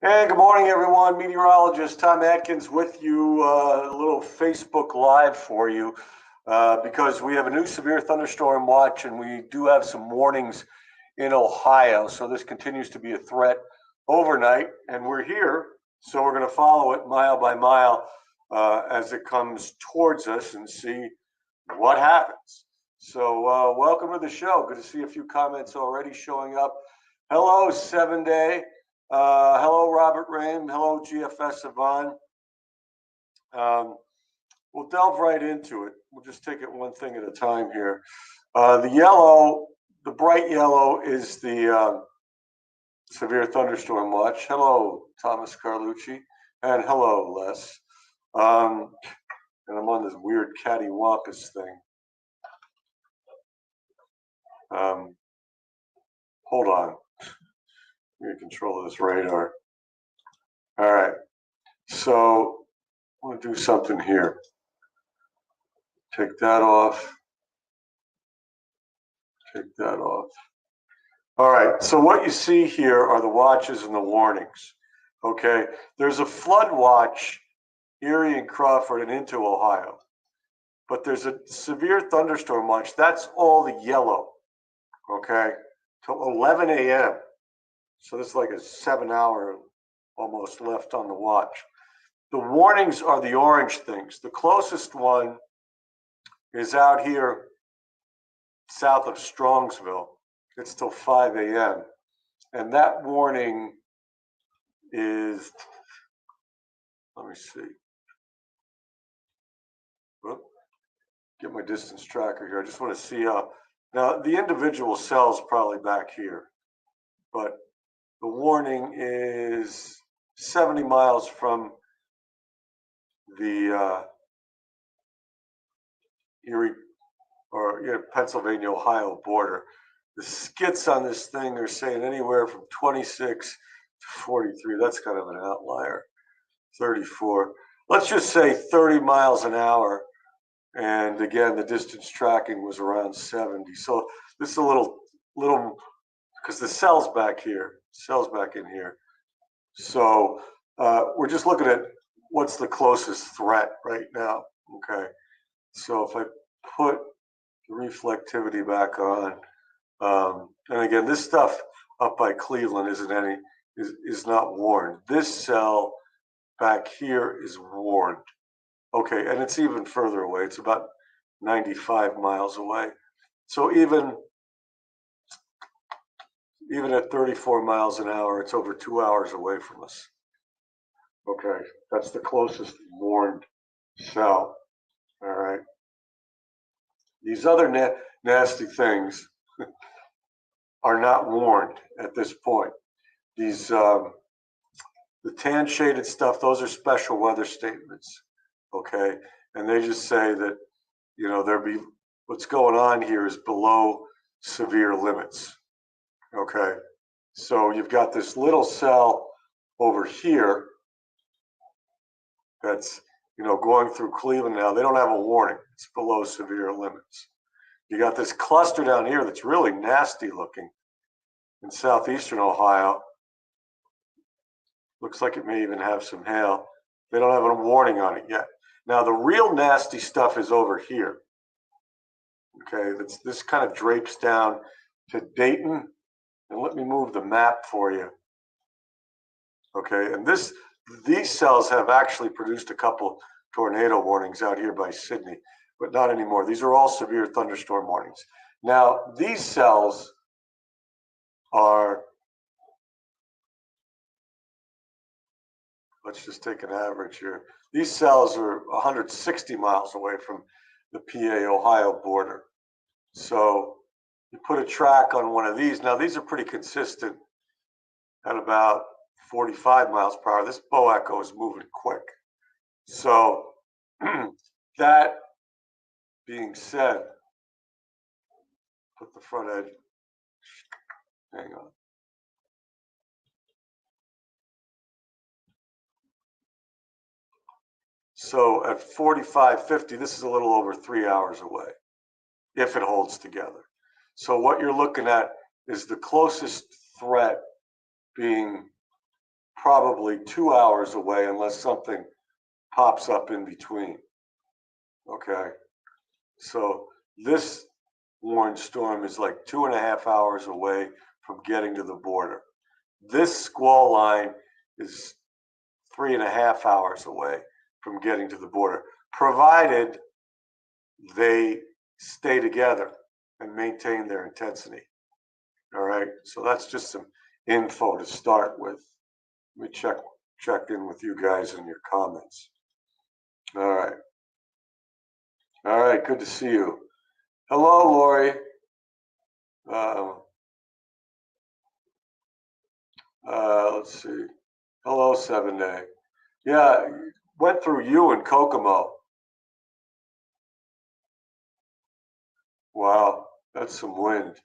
Hey, good morning, everyone. Meteorologist Tom Atkins with you. A little Facebook Live for you because we have a new severe thunderstorm watch and we do have some warnings in Ohio. So this continues to be a threat overnight, and we're here. So we're going to follow it mile by mile as it comes towards us and see what happens. So welcome to the show. Good to see a few comments already showing up. Hello, 7-Day. Hello, Robert Rain. Hello, GFS Yvonne. We'll delve right into it. We'll just take it one thing at a time here. The yellow, the bright yellow is the severe thunderstorm watch. Hello, Thomas Carlucci. And hello, Les. And I'm on this weird cattywampus thing. Hold on. You're in control of this radar. All right. So I'm going to do something here. Take that off. Take that off. All right. So what you see here are the watches and the warnings. Okay. There's a flood watch, Erie and Crawford and into Ohio. But there's a severe thunderstorm watch. That's all the yellow. Okay. Till 11 a.m. So this is like a 7-hour almost left on the watch. The warnings are the orange things. The closest one is out here south of Strongsville. It's till 5 a.m. And that warning is, let me see. Whoop. Get my distance tracker here. I just want to see how. Now, the individual cell's probably back here, but the warning is 70 miles from the Erie or Pennsylvania, Ohio border. The skits on this thing are saying anywhere from 26 to 43. That's kind of an outlier. 34. Let's just say 30 miles an hour. And again, the distance tracking was around 70. So this is a little, because the cell's back here, cell's back in here. So we're just looking at what's the closest threat right now. Okay. So if I put the reflectivity back on, and again, this stuff up by Cleveland is not warned. This cell back here is warned. Okay, and it's even further away. It's about 95 miles away. So even at 34 miles an hour, it's over 2 hours away from us. Okay, that's the closest warned cell. All right. These other nasty things are not warned at this point. These the tan shaded stuff, those are special weather statements. Okay, and they just say that what's going on here is below severe limits. Okay, so you've got this little cell over here that's going through Cleveland now. They don't have a warning. It's below severe limits. You got this cluster down here that's really nasty looking in southeastern Ohio. Looks like it may even have some hail. They don't have a warning on it yet. Now, the real nasty stuff is over here. Okay, this kind of drapes down to Dayton. And let me move the map for you. Okay, and these cells have actually produced a couple tornado warnings out here by Sydney, but not anymore. These are all severe thunderstorm warnings. Now, these cells are, let's just take an average here. These cells are 160 miles away from the PA-Ohio border. So you put a track on one of these. Now, these are pretty consistent at about 45 miles per hour. This bow echo is moving quick. So that being said, put the front edge, hang on. So at 45-50, this is a little over 3 hours away, if it holds together. So what you're looking at is the closest threat being probably 2 hours away unless something pops up in between. Okay, so this warned storm is like 2.5 hours away from getting to the border. This squall line is 3.5 hours away from getting to the border, provided they stay together and maintain their intensity. All right, so that's just some info to start with. Let me check in with you guys in your comments. All right, good to see you. Hello, Lori. Let's see. Hello, 7-Day. Yeah, went through you in Kokomo. Wow, that's some wind.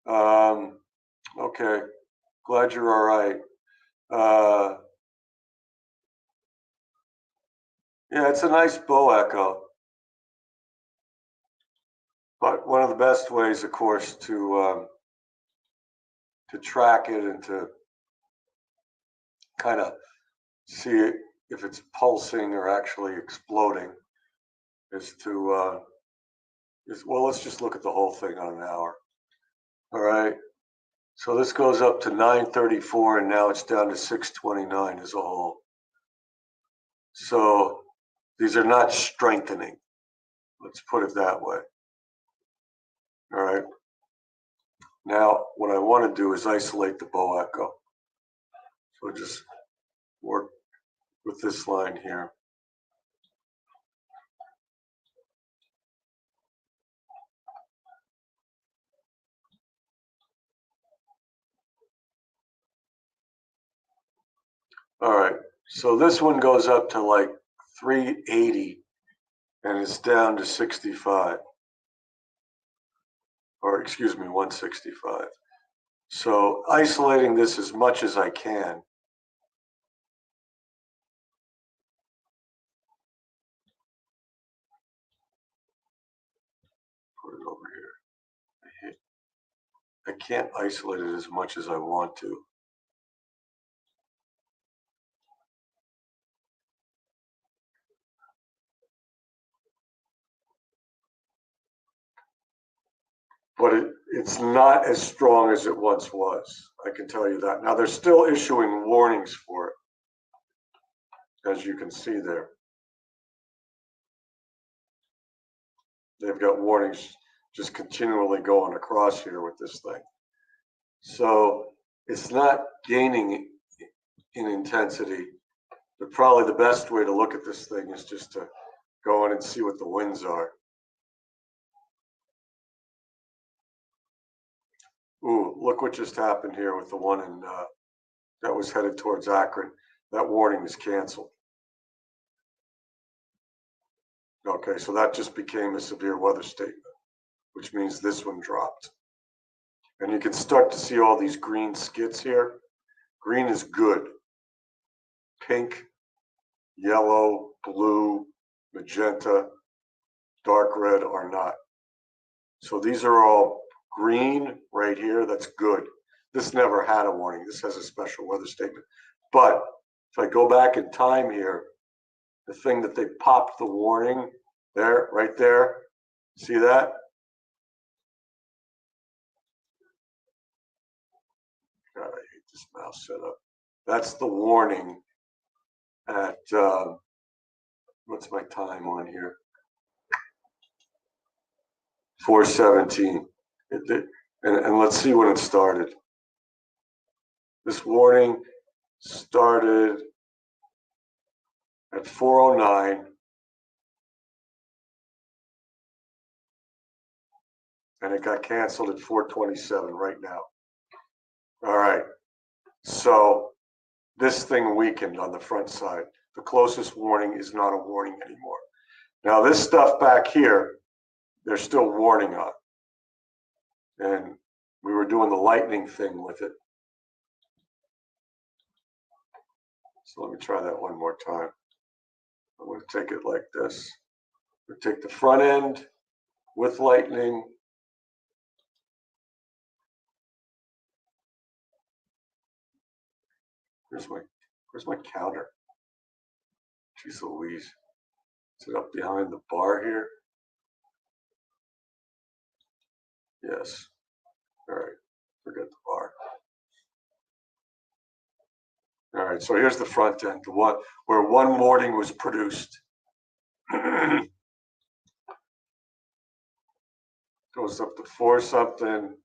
Okay, glad you're all right. Yeah, it's a nice bow echo. But one of the best ways, of course, to track it and to kind of see if it's pulsing or actually exploding is to well, let's just look at the whole thing on an hour. All right. So this goes up to 934, and now it's down to 629 as a whole. So these are not strengthening. Let's put it that way. All right. Now, what I want to do is isolate the bow echo. So just work with this line here. All right. So this one goes up to like 380 and it's down to 65. Or excuse me, 165. So isolating this as much as I can. Put it over here. I can't isolate it as much as I want to. But it's not as strong as it once was. I can tell you that. Now they're still issuing warnings for it, as you can see there. They've got warnings just continually going across here with this thing. So it's not gaining in intensity, but probably the best way to look at this thing is just to go in and see what the winds are. Ooh, look what just happened here with the one in that was headed towards Akron. That warning is canceled. Okay, so that just became a severe weather statement, which means this one dropped. And you can start to see all these green skits here. Green is good. Pink, yellow, blue, magenta, dark red are not. So these are all green right here. That's good. This never had a warning. This has a special weather statement. But if I go back in time here, the thing that they popped the warning there, right there, see that? God, I hate this mouse setup. That's the warning at, what's my time on here? 4:17. And let's see when it started. This warning started at 4:09. And it got canceled at 4:27 right now. All right. So this thing weakened on the front side. The closest warning is not a warning anymore. Now this stuff back here, they're still warning on. And we were doing the lightning thing with it. So let me try that one more time. I'm going to take it like this. We take the front end with lightning. Here's my Where's my counter? Jeez Louise. Is it up behind the bar here? Yes. All right. Forget the bar. All right. So here's the front end, the one where one morning was produced. Goes up to 4 something,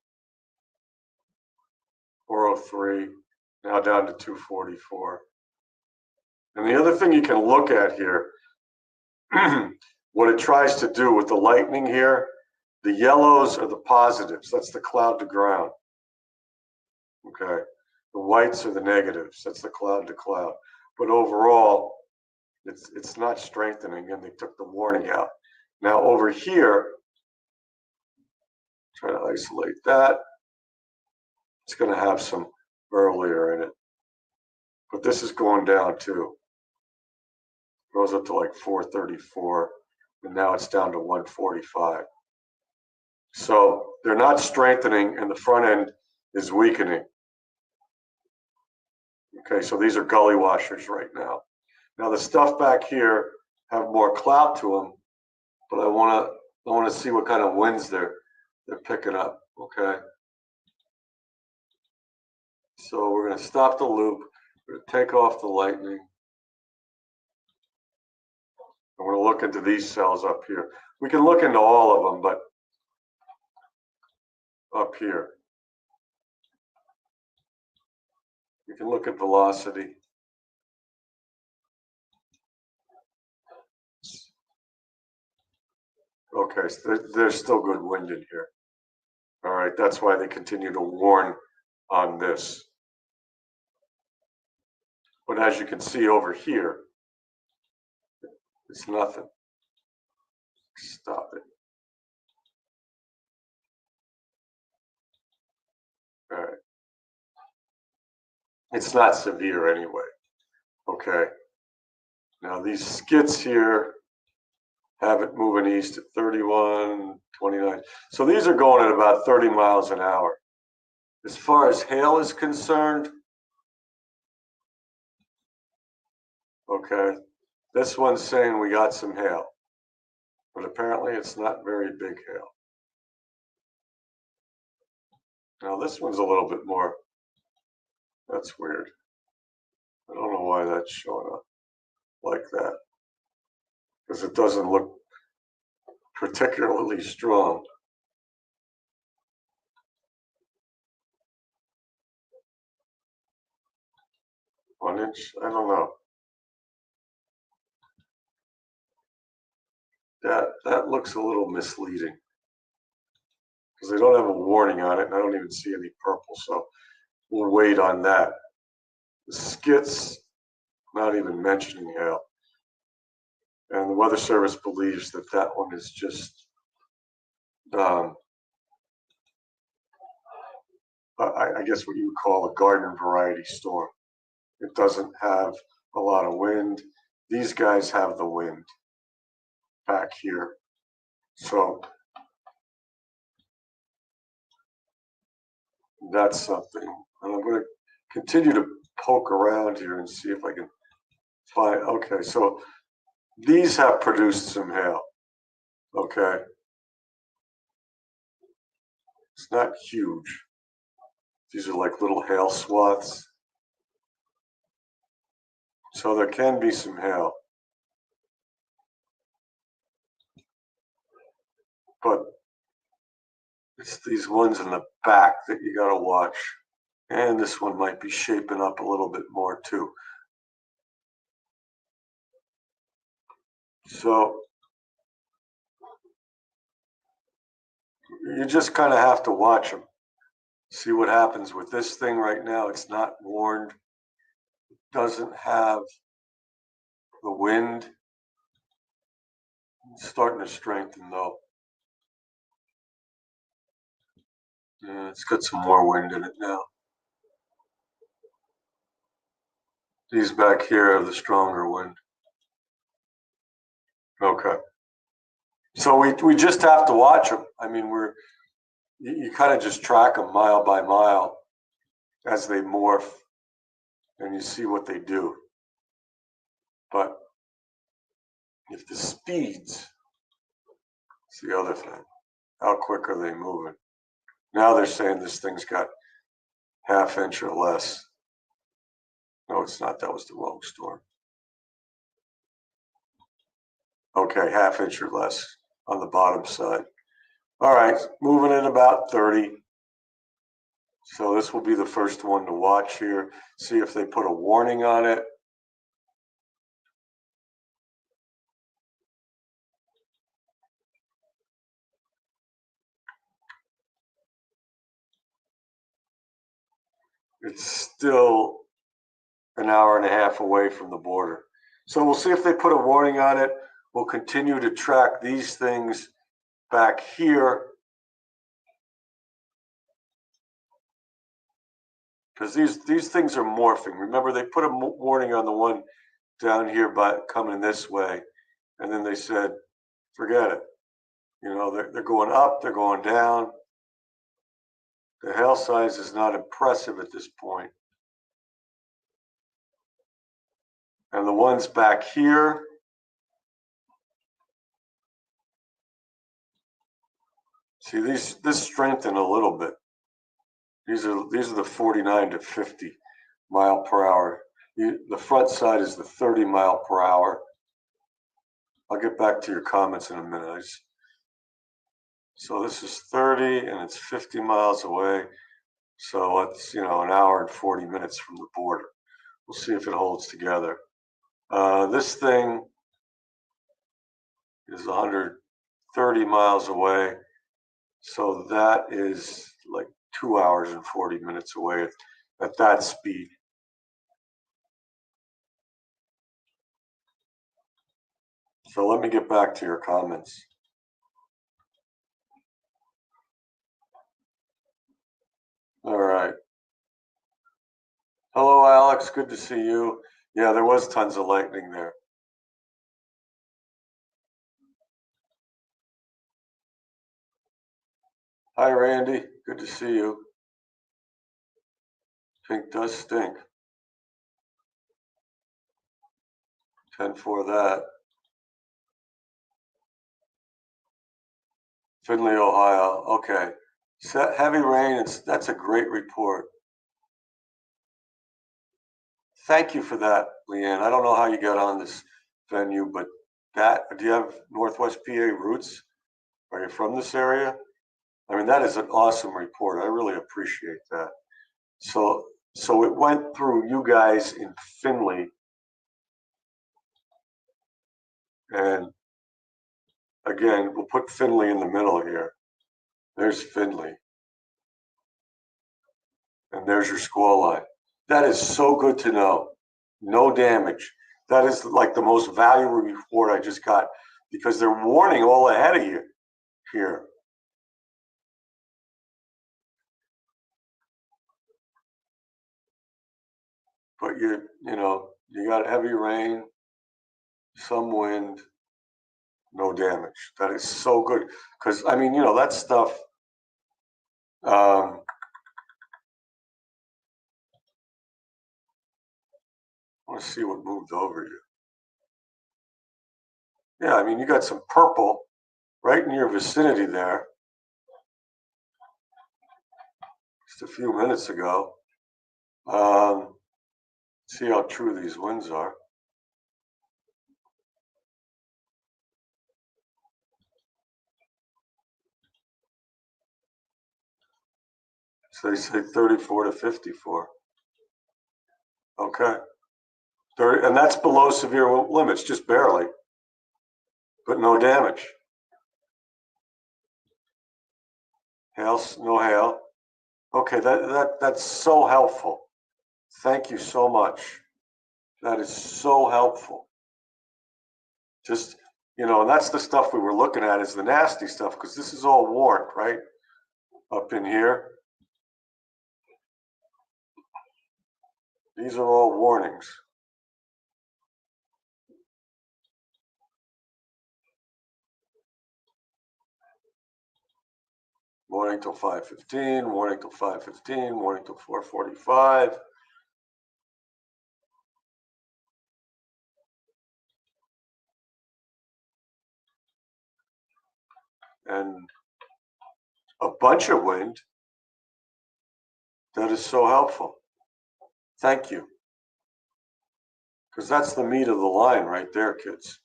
403, now down to 244. And the other thing you can look at here, what it tries to do with the lightning here, the yellows are the positives. That's the cloud to ground. Okay. The whites are the negatives. That's the cloud to cloud. But overall, it's not strengthening, and they took the warning out. Now over here, try to isolate that. It's going to have some earlier in it. But this is going down too. Goes up to like 434, and now it's down to 145. So they're not strengthening, and the front end is weakening. Okay, so these are gully washers right now. Now the stuff back here have more clout to them, but I want to see what kind of winds they're picking up. Okay. So we're going to stop the loop. We're going to take off the lightning. And we're going to look into these cells up here. We can look into all of them, but up here, you can look at velocity. Okay, so there's still good wind in here. All right, that's why they continue to warn on this. But as you can see over here, it's nothing. Stop it. All right. It's not severe anyway. Okay. Now these skits here have it moving east at 31, 29. So these are going at about 30 miles an hour. As far as hail is concerned, okay, this one's saying we got some hail, but apparently it's not very big hail. Now this one's a little bit more, that's weird. I don't know why that's showing up like that, because it doesn't look particularly strong. One inch, I don't know. That looks a little misleading, because they don't have a warning on it, and I don't even see any purple, so we'll wait on that. The skits, not even mentioning hail. And the Weather Service believes that that one is just, I guess what you would call a garden variety storm. It doesn't have a lot of wind. These guys have the wind back here. So that's something. And I'm going to continue to poke around here and see if I can find, okay, so these have produced some hail, okay? It's not huge. These are like little hail swaths. So there can be some hail. But it's these ones in the back that you got to watch. And this one might be shaping up a little bit more too. So you just kind of have to watch them. See what happens with this thing right now. It's not warned. It doesn't have the wind. It's starting to strengthen though. Yeah, it's got some more wind in it now. These back here have the stronger wind. Okay. So we just have to watch them. I mean, you kind of just track them mile by mile as they morph. and you see what they do. But if the speeds, it's the other thing. How quick are they moving? Now they're saying this thing's got ½ inch or less. No, it's not. That was the wrong storm. Okay, ½ inch or less on the bottom side. All right, moving in about 30. So this will be the first one to watch here. See if they put a warning on it. It's still an hour and a half away from the border. So we'll see if they put a warning on it. We'll continue to track these things back here, because these things are morphing. Remember, they put a warning on the one down here by coming this way, and then they said, forget it. You know, they're going up, they're going down. The hail size is not impressive at this point. And the ones back here, see, this strengthened a little bit. These are the 49 to 50 mile per hour. The front side is the 30 mile per hour. I'll get back to your comments in a minute. So this is 30 and it's 50 miles away. So it's, you know, an hour and 40 minutes from the border. We'll see if it holds together. This thing is 130 miles away. So that is like 2 hours and 40 minutes away at that speed. So let me get back to your comments. All right. Hello, Alex. Good to see you. Yeah, there was tons of lightning there. Hi, Randy. Good to see you. Pink does stink. 10-4 that. Findlay, Ohio. Okay. Heavy rain. That's a great report. Thank you for that, Leanne. I don't know how you got on this venue, but do you have Northwest PA roots? Are you from this area? I mean, that is an awesome report. I really appreciate that. So it went through you guys in Findlay, and again, we'll put Findlay in the middle here. There's Findlay, and there's your squall line. That is so good to know. No damage. That is like the most valuable report I just got, because they're warning all ahead of you here. But you know, you got heavy rain, some wind, no damage. That is so good, because I mean, you know, that stuff. I want to see what moved over you. Yeah, I mean, you got some purple right in your vicinity there just a few minutes ago. See how true these winds are. So they say 34 to 54. Okay. 30, and that's below severe limits, just barely, but no damage. Hail, no hail. Okay, that's so helpful. Thank you so much. That is so helpful. Just, you know, and that's the stuff we were looking at, is the nasty stuff, because this is all warned, right? Up in here. These are all warnings. Warning till 5:15, warning till 5:15, warning till 4:45. and a bunch of wind. That is so helpful. Thank you. Because that's the meat of the line right there, kids.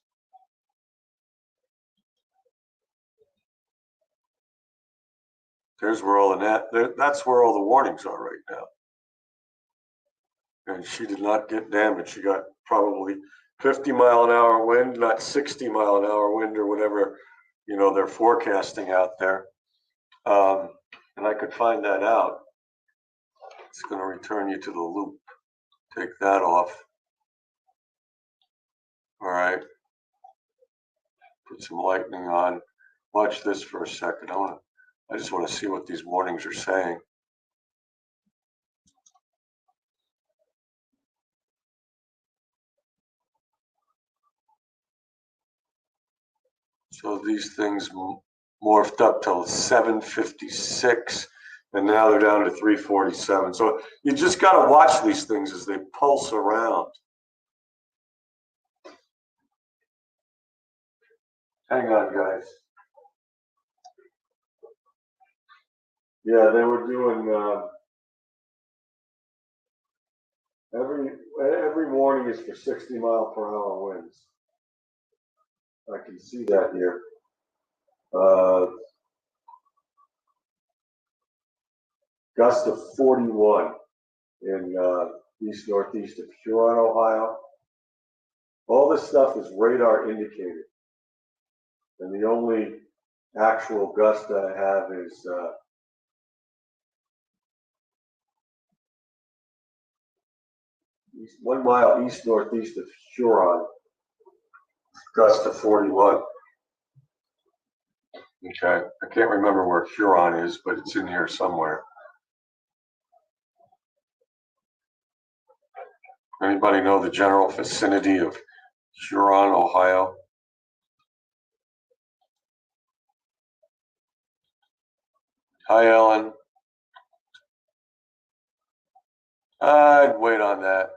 There's where all that's where all the warnings are right now. And she did not get damaged. She got probably 50-mile-an-hour wind, not 60-mile-an-hour wind or whatever, they're forecasting out there. And I could find that out. It's going to return you to the loop. Take that off. All right. Put some lightning on. Watch this for a second. I just want to see what these warnings are saying. So these things morphed up till 756, and now they're down to 347. So you just got to watch these things as they pulse around. Hang on, guys. Yeah, they were doing every warning is for 60-mile-per-hour winds. I can see that here. Gust of 41 in east-northeast of Huron, Ohio. All this stuff is radar indicated. And the only actual gust I have is 1 mile east-northeast of Huron. Gust of 41. Okay, I can't remember where Huron is, but it's in here somewhere. Anybody know the general vicinity of Huron, Ohio? Hi, Ellen. I'd wait on that.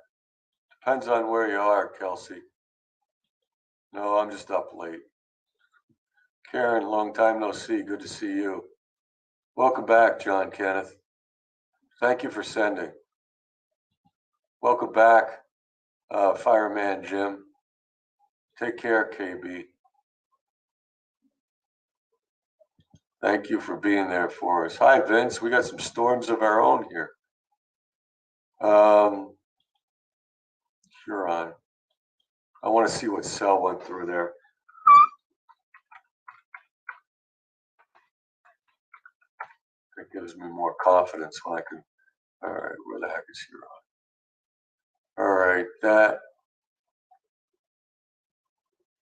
Depends on where you are, Kelsey. No, I'm just up late. Karen, long time no see. Good to see you. Welcome back, John Kenneth. Thank you for sending. Welcome back, Fireman Jim. Take care, KB. Thank you for being there for us. Hi, Vince. We got some storms of our own here. Huron. I want to see what cell went through there. It gives me more confidence when I can. All right, where the heck is Huron? All right, that.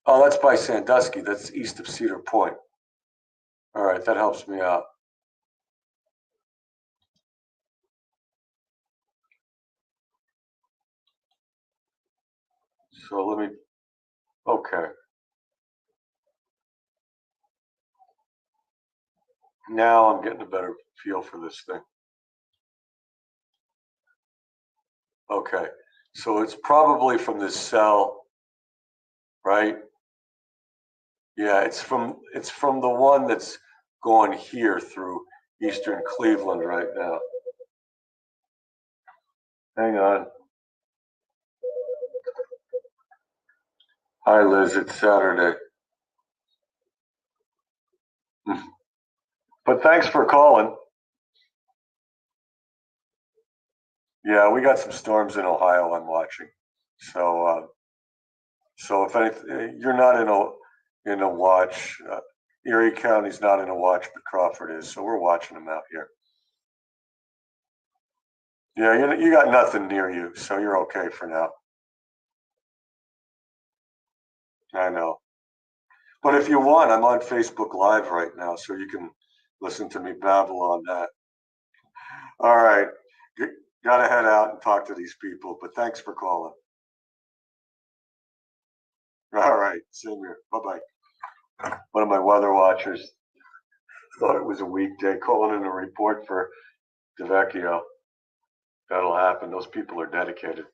Oh, that's by Sandusky. That's east of Cedar Point. All right, that helps me out. So let me, okay. Now I'm getting a better feel for this thing. Okay, so it's probably from this cell, right? Yeah, it's from the one that's going here through eastern Cleveland right now. Hang on. Hi, Liz. It's Saturday. But thanks for calling. Yeah, we got some storms in Ohio I'm watching. So if anything, you're not in a watch. Erie County's not in a watch, but Crawford is. So we're watching them out here. Yeah, you got nothing near you, so you're okay for now. I know. But if you want, I'm on Facebook Live right now, so you can listen to me babble on that. All right. Got to head out and talk to these people, but thanks for calling. All right. Same here. Bye-bye. One of my weather watchers thought it was a weekday calling in a report for DeVecchio. That'll happen. Those people are dedicated.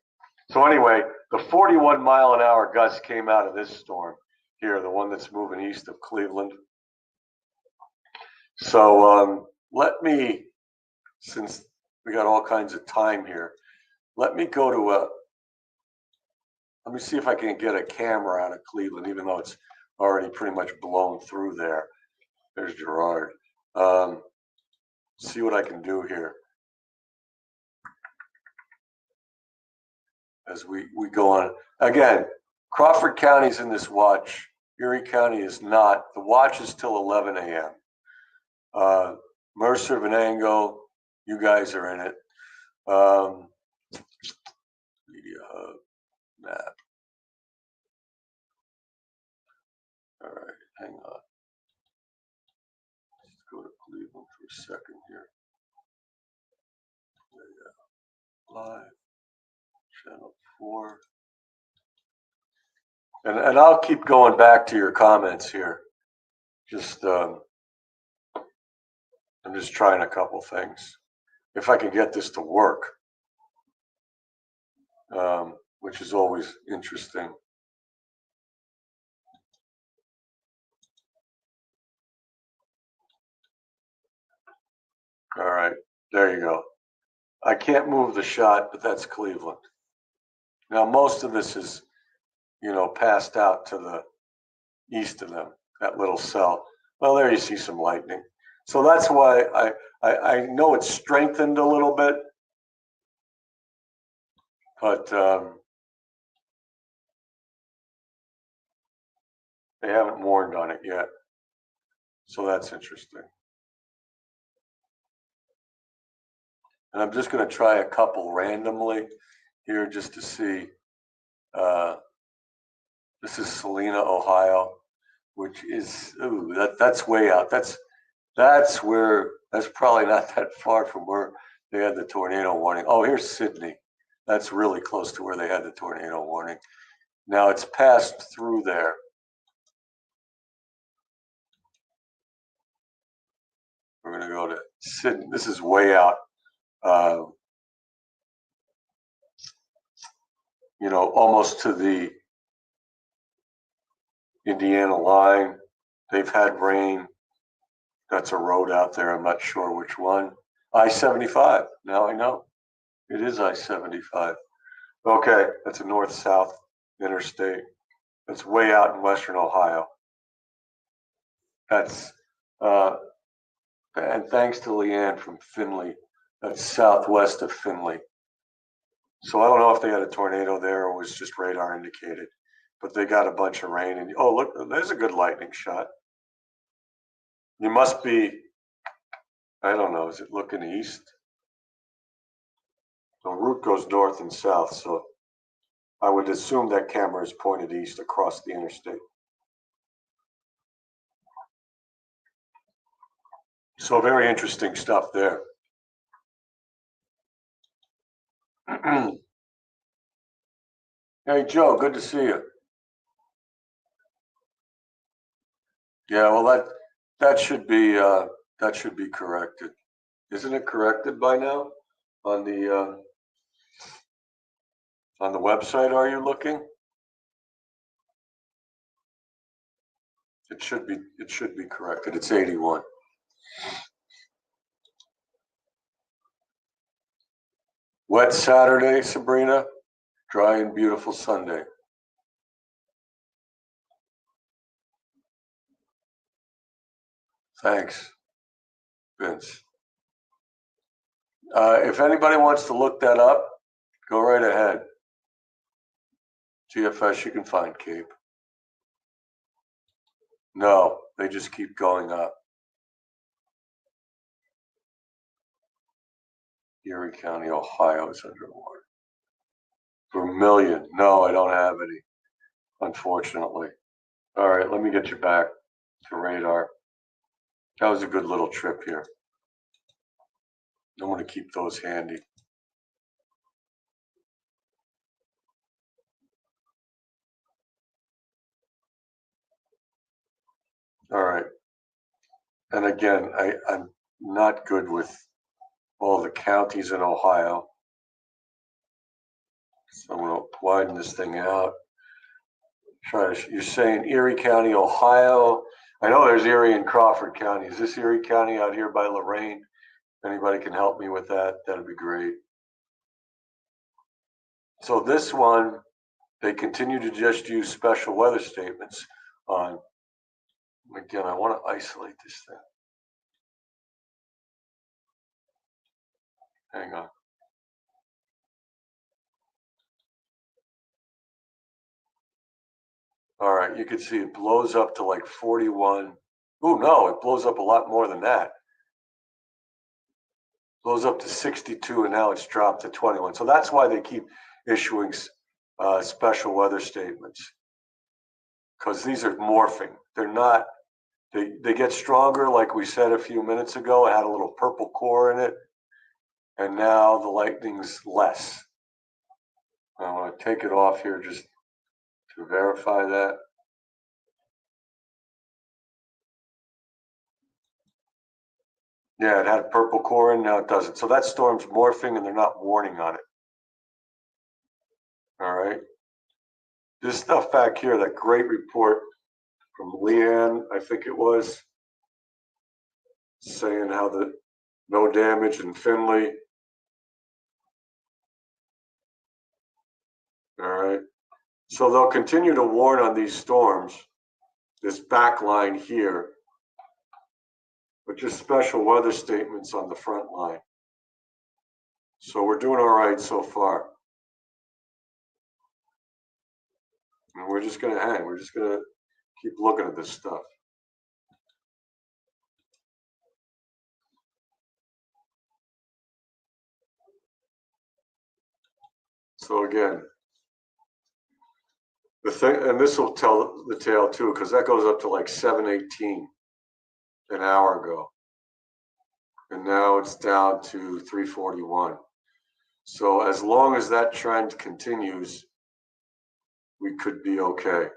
So anyway, the 41-mile-an-hour gust came out of this storm here, the one that's moving east of Cleveland. So let me, since we got all kinds of time here, let me go to let me see if I can get a camera out of Cleveland, even though it's already pretty much blown through there. There's Gerard. See what I can do here as we go on. Again, Crawford County's in this watch. Erie County is not. The watch is till 11 a.m. Mercer, Venango, you guys are in it. Media Hub, map. All right, hang on. Let's go to Cleveland for a second here. Live, channel 4. And I'll keep going back to your comments here. Just I'm just trying a couple things. If I can get this to work, which is always interesting. All right, there you go. I can't move the shot, but that's Cleveland. Now, most of this is, passed out to the east of them, that little cell. Well, there you see some lightning. So that's why I know it's strengthened a little bit, but they haven't warned on it yet. So that's interesting. And I'm just going to try a couple randomly here just to see. This is Salina, Ohio, which is that's way out. That's probably not that far from where they had the tornado warning. Oh, here's Sydney. That's really close to where they had the tornado warning. Now it's passed through there. We're going to go to Sydney. This is way out. Almost to the Indiana line. They've had rain. That's a road out there. I'm not sure which one. I-75. Now I know. It is I-75. Okay, that's a north-south interstate. It's way out in western Ohio. That's and thanks to Leanne from Findlay. That's southwest of Findlay. So I don't know if they had a tornado there or was just radar indicated, but they got a bunch of rain. And oh, look, there's a good lightning shot. You must be, I don't know, is it looking east? The route goes north and south, so I would assume that camera is pointed east across the interstate. So very interesting stuff there. Hey, Joe, good to see you. Yeah, well, that should be corrected. Isn't it corrected by now on the website? Are you looking? It should be corrected. It's 81. Wet Saturday, Sabrina. Dry and beautiful Sunday. Thanks, Vince. If anybody wants to look that up, go right ahead. GFS, you can find Cape. No, they just keep going up. Erie County, Ohio is underwater. Vermilion. No, I don't have any, unfortunately. All right, let me get you back to radar. That was a good little trip here. I'm going to keep those handy. All right. And again, I'm not good with all the counties in Ohio. So I'm going to widen this thing out. You're saying Erie County, Ohio. I know there's Erie and Crawford County. Is this Erie County out here by Lorraine? If anybody can help me with that, that'd be great. So this one, they continue to just use special weather statements on. Again, I want to isolate this thing. Hang on. All right, you can see it blows up to like 41. Oh no, it blows up a lot more than that. Blows up to 62, and now it's dropped to 21. So that's why they keep issuing special weather statements, because these are morphing. They're not. They get stronger, like we said a few minutes ago. It had a little purple core in it, and now the lightning's less. I want to take it off here just to verify that. Yeah, it had a purple core in, now it doesn't. So that storm's morphing and they're not warning on it. All right. This stuff back here, that great report from Leanne, I think it was, saying how the no damage in Finley. All right. So they'll continue to warn on these storms, this back line here, but just special weather statements on the front line. So we're doing all right so far. And we're just going to hang. We're just going to keep looking at this stuff. So again, the thing, and this will tell the tale too, because that goes up to like 718 an hour ago. And now it's down to 341. So as long as that trend continues, we could be okay.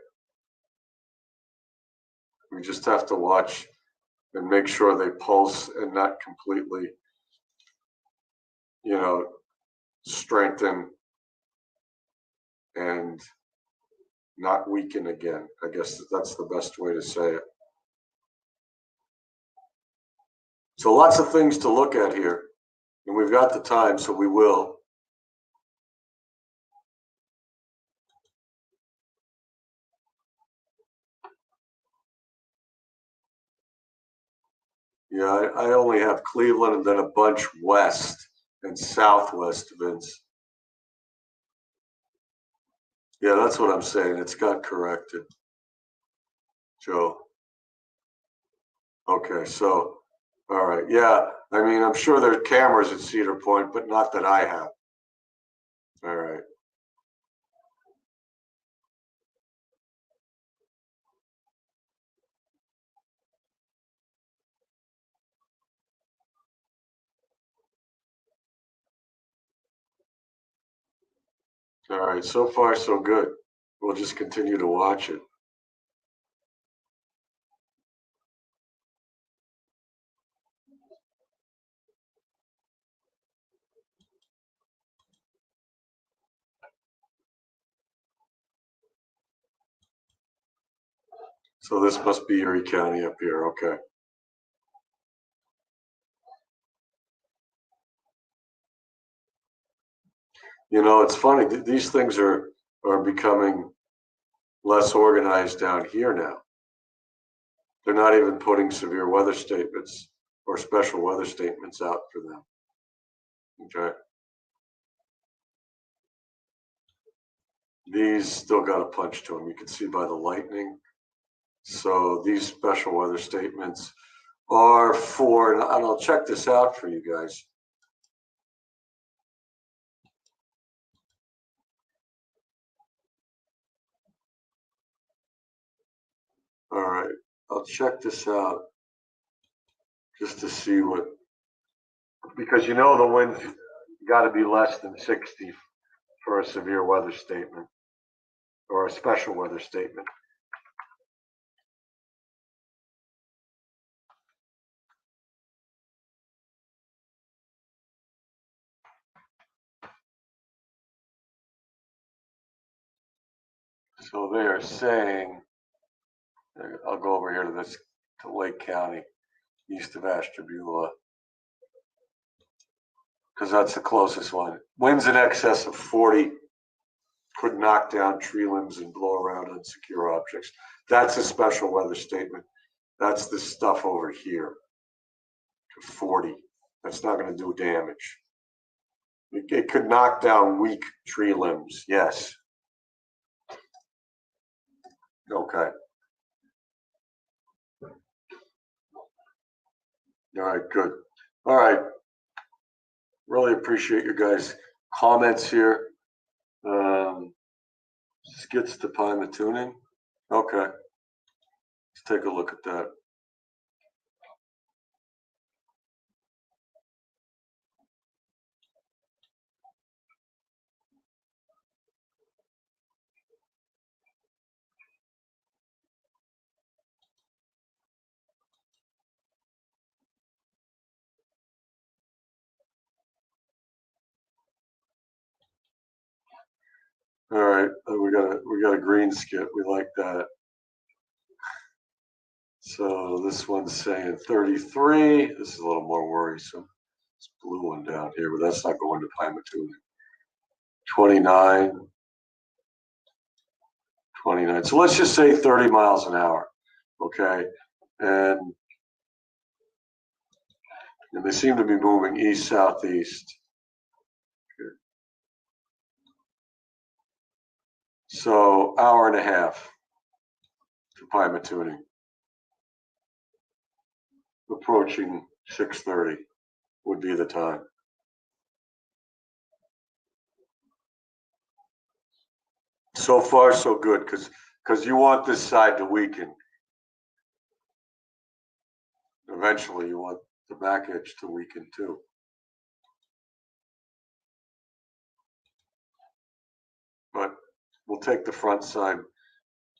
We just have to watch and make sure they pulse and not completely, strengthen and not weaken again. I guess that's the best way to say it. So lots of things to look at here, and we've got the time, so we will. Yeah, I only have Cleveland and then a bunch west and southwest, Vince. Yeah, that's what I'm saying. It's got corrected, Joe. Okay, so, all right. Yeah, I mean, I'm sure there are cameras at Cedar Point, but not that I have. All right. All right. So far, so good. We'll just continue to watch it. So this must be Erie County up here. Okay. It's funny. These things are becoming less organized down here now. They're not even putting severe weather statements or special weather statements out for them. Okay. These still got a punch to them. You can see by the lightning. So these special weather statements are for, and I'll check this out for you guys. All right, I'll check this out just to see what, because the wind's got to be less than 60 for a severe weather statement or a special weather statement. So they are saying, I'll go over here to this to Lake County, east of Ashtabula, because that's the closest one. Winds in excess of 40 could knock down tree limbs and blow around unsecure objects. That's a special weather statement. That's the stuff over here to 40. That's not going to do damage. It could knock down weak tree limbs, yes. Okay. All right, good. All right. Really appreciate your guys' comments here. Skits to Pima tuning. Okay. Let's take a look at that. All right, we got a green skit. We like that. So this one's saying 33. This is a little more worrisome. This blue one down here, but that's not going to Pima tuning. 29. 29. So let's just say 30 miles an hour. Okay. And they seem to be moving east, southeast. So hour and a half to Pima tuning. Approaching 6:30 would be the time. So far, so good, because you want this side to weaken. Eventually, you want the back edge to weaken too. But we'll take the front side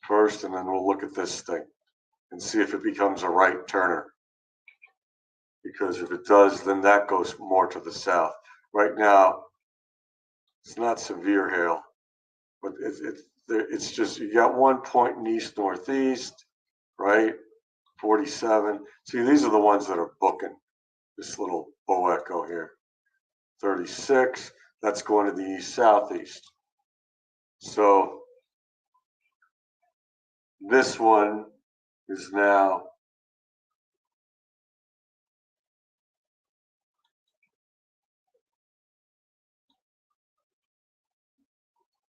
first, and then we'll look at this thing and see if it becomes a right turner. Because if it does, then that goes more to the south. Right now, it's not severe hail, but it's just, you got 1 point in east northeast, right? 47. See, these are the ones that are booking this little bow echo here. 36. That's going to the east southeast. So this one is now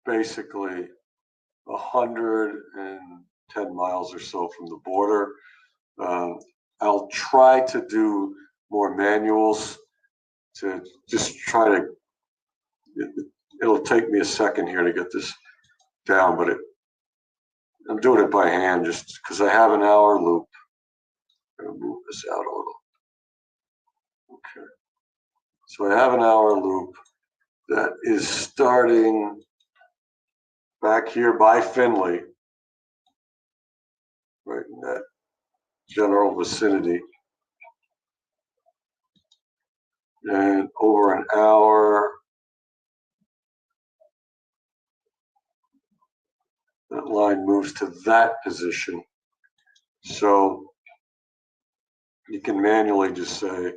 basically 110 miles or so from the border. I'll try to do more manuals to just try to, it'll take me a second here to get this down, but I'm doing it by hand just because I have an hour loop. I'm going to move this out a little. Okay. So I have an hour loop that is starting back here by Finley, right in that general vicinity. And over an hour, that line moves to that position. So you can manually just say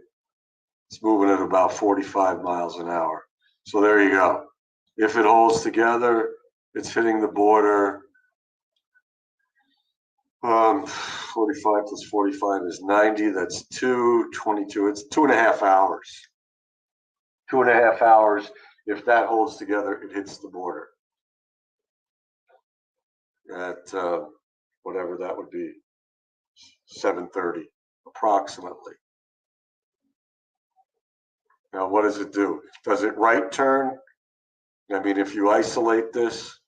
it's moving at about 45 miles an hour. So there you go. If it holds together, it's hitting the border. 45 plus 45 is 90. That's 22. It's 2.5 hours. 2.5 hours. If that holds together, it hits the border at whatever that would be, 7:30 approximately. Now, what does it do? Does it right turn? I mean, if you isolate this,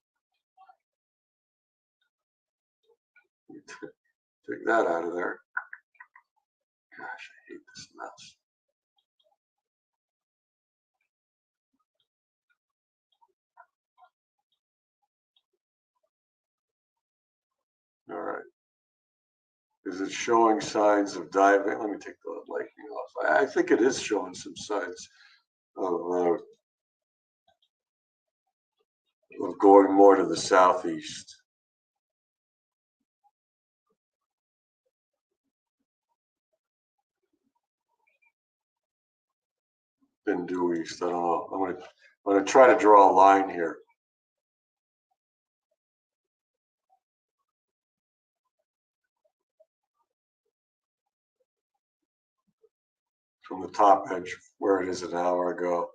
take that out of there. Gosh, I hate this mouse. All right. Is it showing signs of diving? Let me take the lightning off. I think it is showing some signs of going more to the southeast. than due east. I don't know. I'm gonna try to draw a line here. From the top edge where it is an hour ago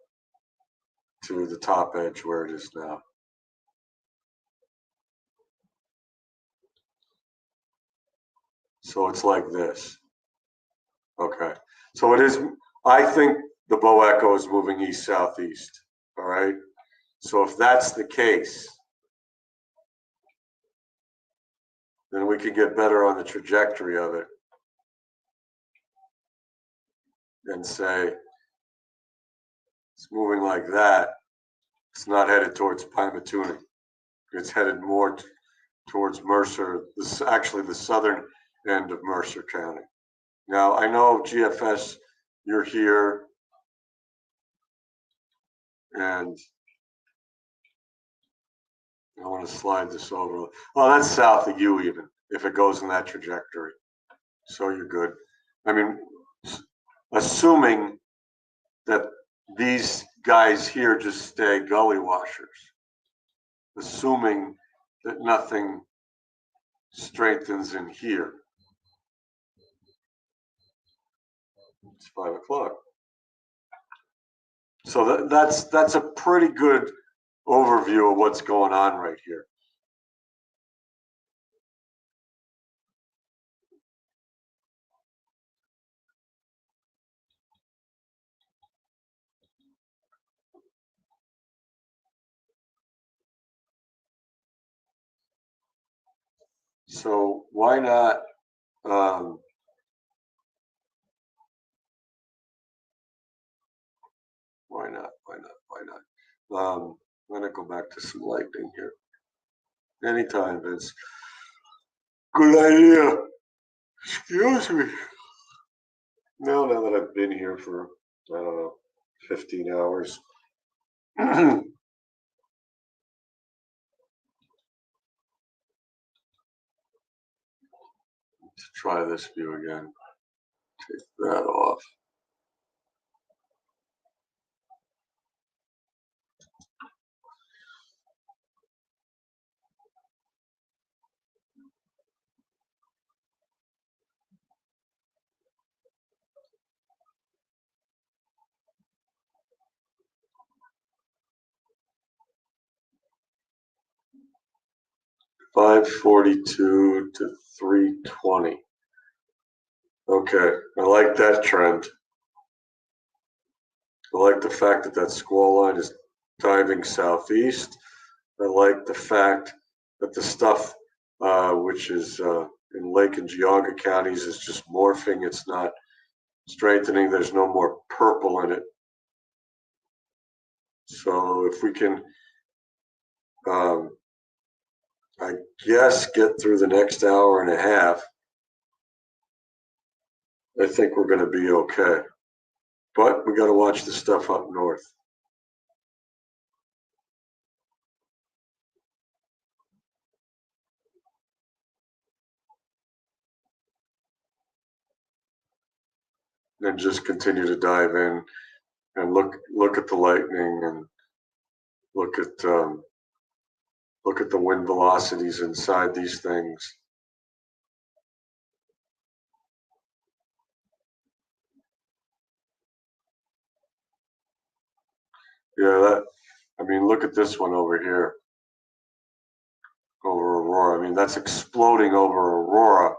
to the top edge where it is now. So it's like this. Okay. So it is, I think the Bow Echo is moving east-southeast. All right. So if that's the case, then we could get better on the trajectory of it and say it's moving like that. It's not headed towards Pymatooning. It's headed more towards Mercer. This is actually the southern end of Mercer County. Now, I know GFS, you're here, and I want to slide this over. Well, that's south of you even, if it goes in that trajectory. So you're good. I mean, assuming that these guys here just stay gully washers, assuming that nothing strengthens in here. It's 5 o'clock. So that's a pretty good overview of what's going on right here. So why not why not? I'm gonna go back to some lightning here. Anytime, Vince. Good idea. Excuse me. Now that I've been here for, I don't know, 15 hours. To try this view again. Take that off. $542 to $320. Okay, I like that trend. I like the fact that that squall line is diving southeast. I like the fact that the stuff which is in Lake and Geauga counties is just morphing. It's not strengthening. There's no more purple in it. So if we can, I guess, get through the next hour and a half, I think we're going to be okay. But we got to watch the stuff up north. And just continue to dive in and look at the lightning and look at the wind velocities inside these things. Yeah, I mean, look at this one over here, over Aurora. I mean, that's exploding over Aurora.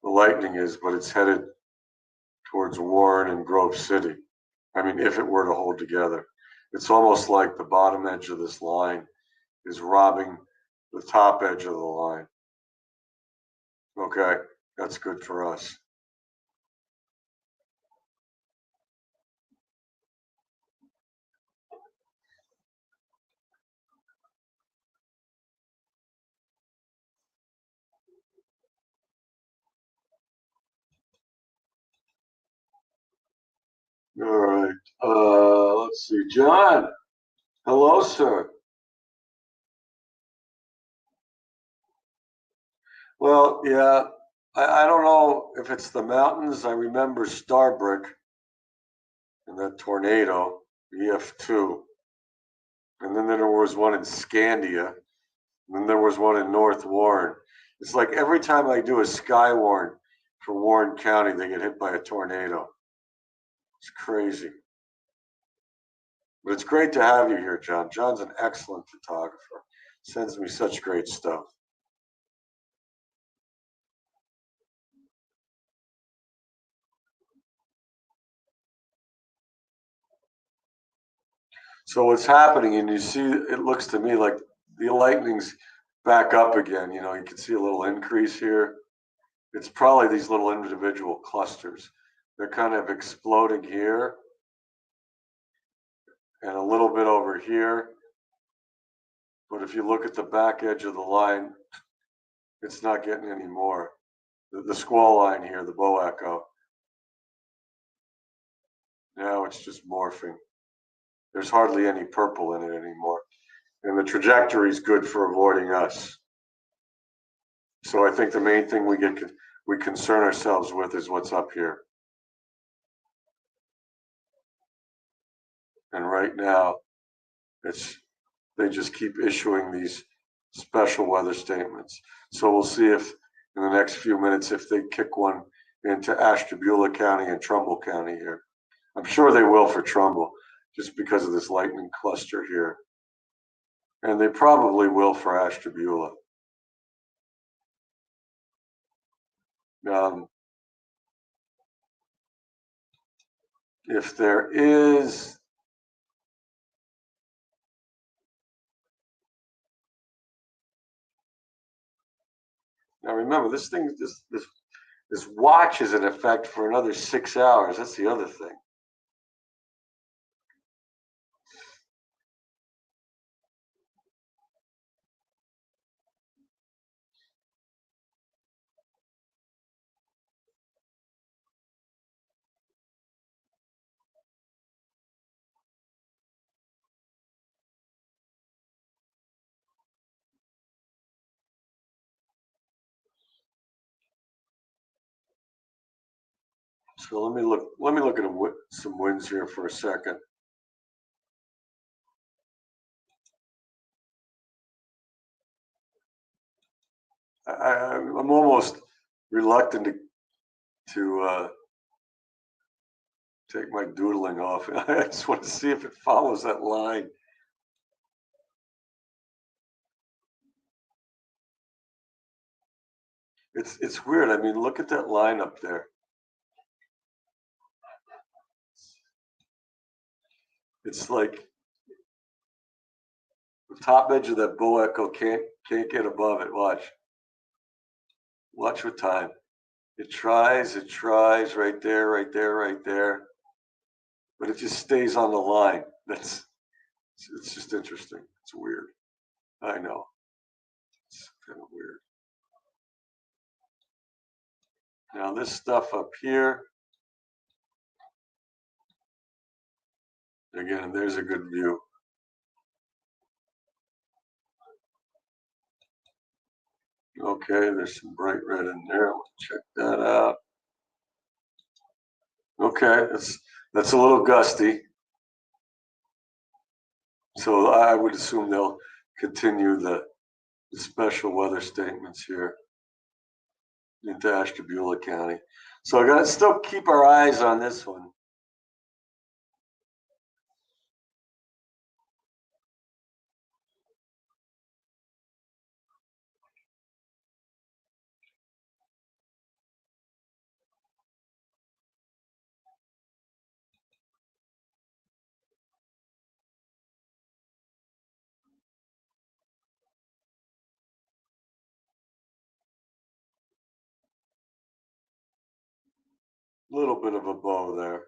The lightning is, but it's headed towards Warren and Grove City. I mean, if it were to hold together, it's almost like the bottom edge of this line is robbing the top edge of the line. Okay, that's good for us. All right. Let's see. John. Hello, sir. Well, yeah. I don't know if it's the mountains. I remember Starbrick, and that tornado, EF2. And then there was one in Scandia, and then there was one in North Warren. It's like every time I do a sky warn for Warren County, they get hit by a tornado. It's crazy. But it's great to have you here, John. John's an excellent photographer. Sends me such great stuff. So what's happening, and you see, it looks to me like the lightning's back up again. You know, you can see a little increase here. It's probably these little individual clusters. They're kind of exploding here and a little bit over here. But if you look at the back edge of the line, it's not getting any more. The squall line here, the bow echo, now it's just morphing. There's hardly any purple in it anymore. And the trajectory is good for avoiding us. So I think the main thing we concern ourselves with is what's up here. And right now, they just keep issuing these special weather statements. So we'll see if in the next few minutes if they kick one into Ashtabula County and Trumbull County here. I'm sure they will for Trumbull, just because of this lightning cluster here. And they probably will for Ashtabula. If there is now, remember this watch is in effect for another 6 hours. That's the other thing. So let me look at some winds here for a second. I'm almost reluctant to take my doodling off. I just want to see if it follows that line. It's weird. I mean, look at that line up there. It's like the top edge of that bow echo can't get above it. Watch with time. It tries right there, right there, right there. But it just stays on the line. It's just interesting. It's weird. I know. It's kind of weird. Now this stuff up here, again, there's a good view. Okay, there's some bright red in there. Let's check that out. Okay, that's a little gusty. So I would assume they'll continue the special weather statements here into Ashtabula County. So I gotta still keep our eyes on this one. A little bit of a bow there.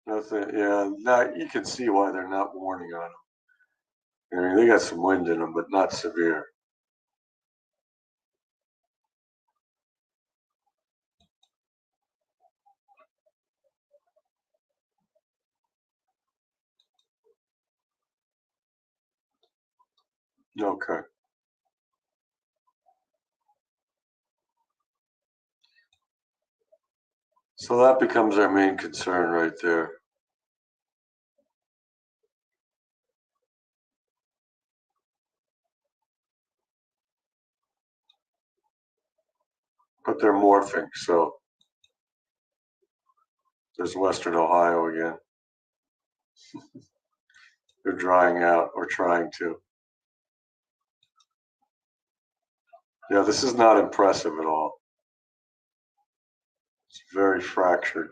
Nothing, yeah, now you can see why they're not warning on them. I mean, they got some wind in them, but not severe. Okay. So that becomes our main concern right there. But they're morphing, so there's Western Ohio again. They're drying out or trying to. Yeah, this is not impressive at all. It's very fractured.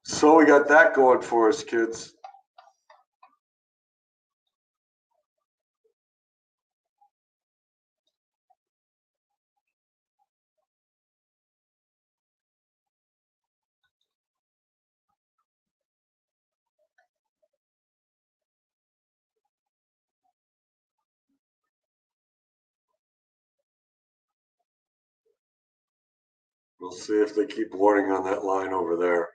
So we got that going for us, kids. We'll see if they keep warning on that line over there.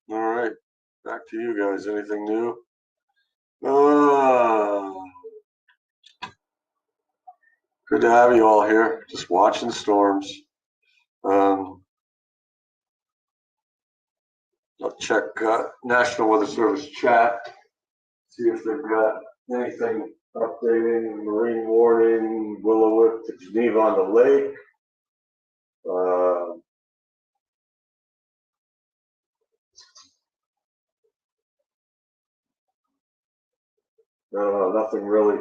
All right, back to you guys. Anything new? Good to have you all here. Just watching storms. I'll check National Weather Service chat, see if they've got anything updating. Marine warning, Willowwood to Geneva on the lake. No, nothing really.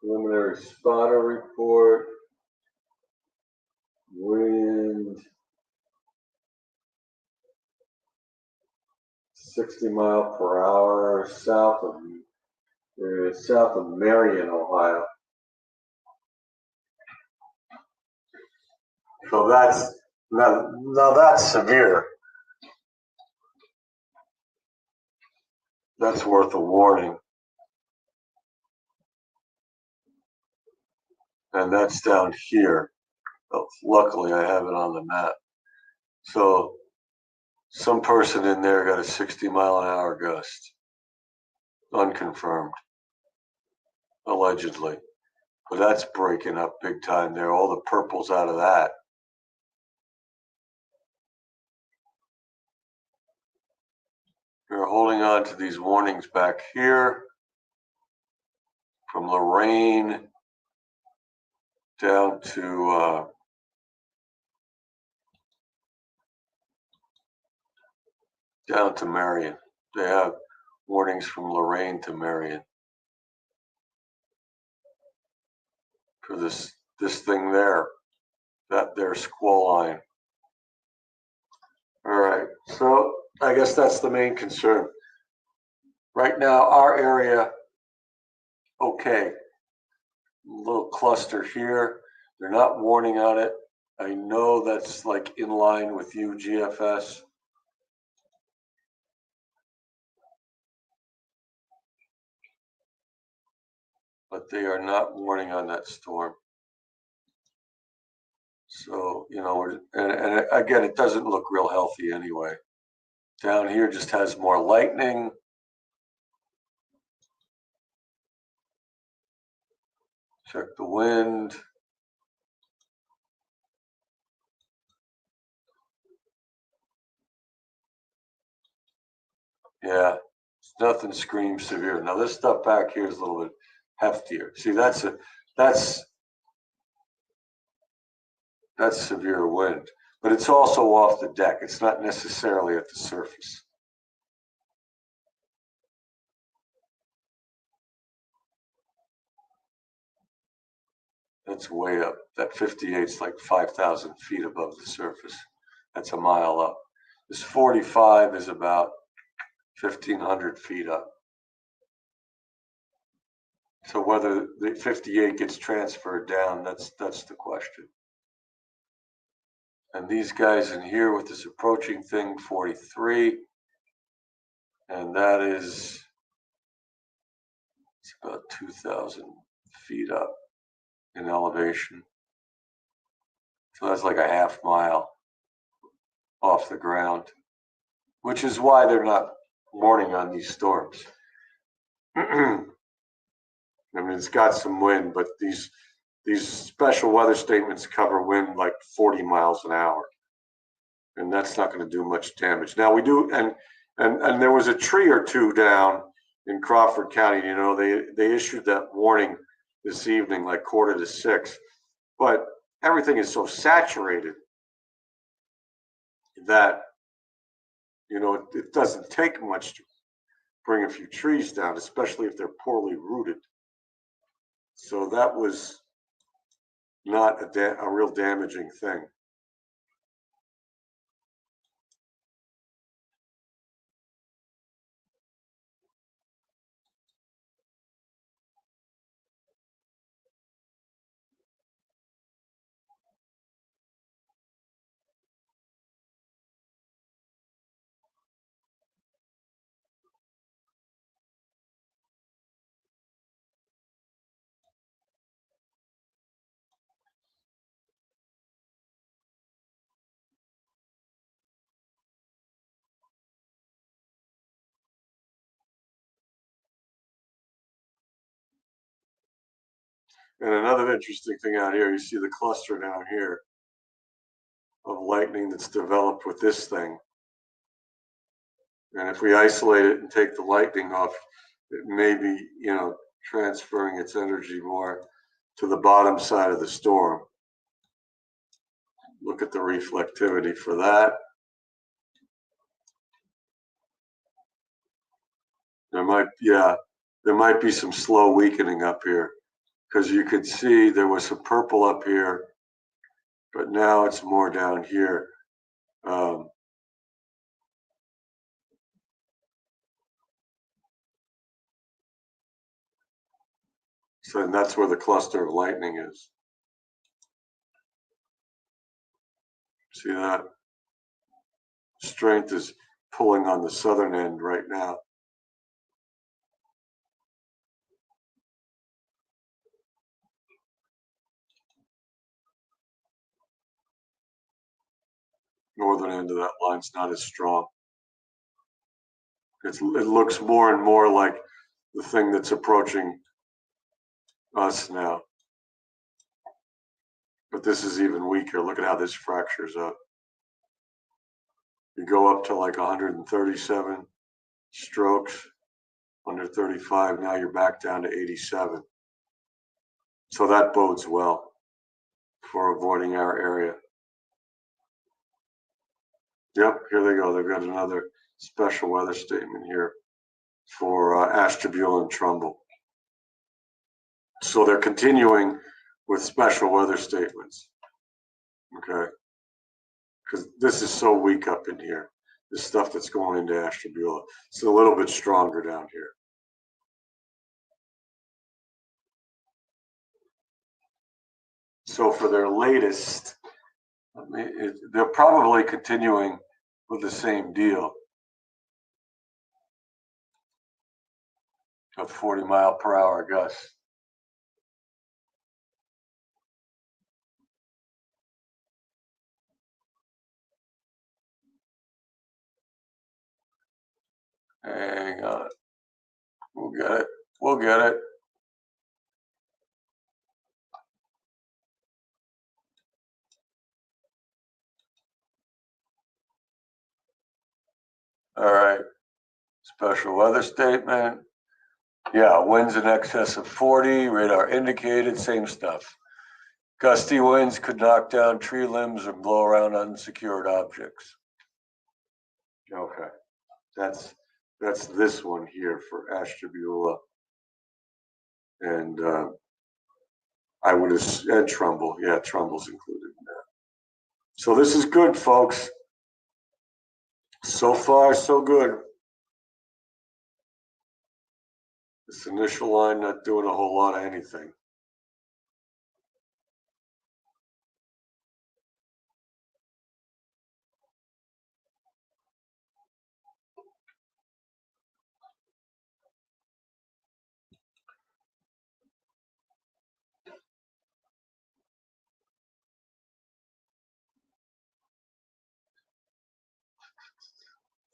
Preliminary spotter report. Wind 60 mile per hour south of Marion, Ohio. So that's now that's severe. That's worth a warning. And that's down here. Well, luckily, I have it on the map. So some person in there got a 60-mile-an-hour gust, unconfirmed, allegedly. But that's breaking up big time there. All the purple's out of that. We're holding on to these warnings back here from Lorraine down to Marion. They have warnings from Lorraine to Marion for this thing there, that there squall line. All right, so I guess that's the main concern. Right now, our area, okay, little cluster here. They're not warning on it. I know that's like in line with you, GFS. But they are not warning on that storm. So, you know, and again, it doesn't look real healthy anyway. Down here just has more lightning. Check the wind. Yeah, nothing screams severe. Now this stuff back here is a little bit heftier. See, that's severe wind, but it's also off the deck. It's not necessarily at the surface. That's way up. That 58 is like 5,000 feet above the surface. That's a mile up. This 45 is about 1,500 feet up. So whether the 58 gets transferred down, that's the question. And these guys in here with this approaching thing, 43. And that is, it's about 2,000 feet up in elevation. So that's like a half mile off the ground, which is why they're not warning on these storms. I mean, it's got some wind, but these special weather statements cover wind like 40 miles an hour, and that's not going to do much damage. Now we do, and there was a tree or two down in Crawford County. You know, they issued that warning this evening, like 5:45, but everything is so saturated that, you know, it doesn't take much to bring a few trees down, especially if they're poorly rooted. So that was not a real damaging thing. And another interesting thing out here, you see the cluster down here of lightning that's developed with this thing. And if we isolate it and take the lightning off, it may be, you know, transferring its energy more to the bottom side of the storm. Look at the reflectivity for that. There might be some slow weakening up here, because you could see there was some purple up here, but now it's more down here. So that's where the cluster of lightning is. See that? Strength is pulling on the southern end right now. Northern end of that line's not as strong. It looks more and more like the thing that's approaching us now. But this is even weaker. Look at how this fractures up. You go up to like 137 strokes, under 35. Now you're back down to 87. So that bodes well for avoiding our area. Yep, here they go. They've got another special weather statement here for Ashtabula and Trumbull. So they're continuing with special weather statements. Okay. Because this is so weak up in here. This stuff that's going into Ashtabula. It's a little bit stronger down here. So for their latest, they're probably continuing with the same deal of 40-mile-per-hour gusts. Hang on. We'll get it. We'll get it. All right. Special weather statement. Yeah, winds in excess of 40, radar indicated, same stuff. Gusty winds could knock down tree limbs or blow around unsecured objects. Okay, that's this one here for Ashtabula, and I would have said Trumbull. Yeah, Trumbull's included in that. So this is good, folks. So far, so good. This initial line not doing a whole lot of anything.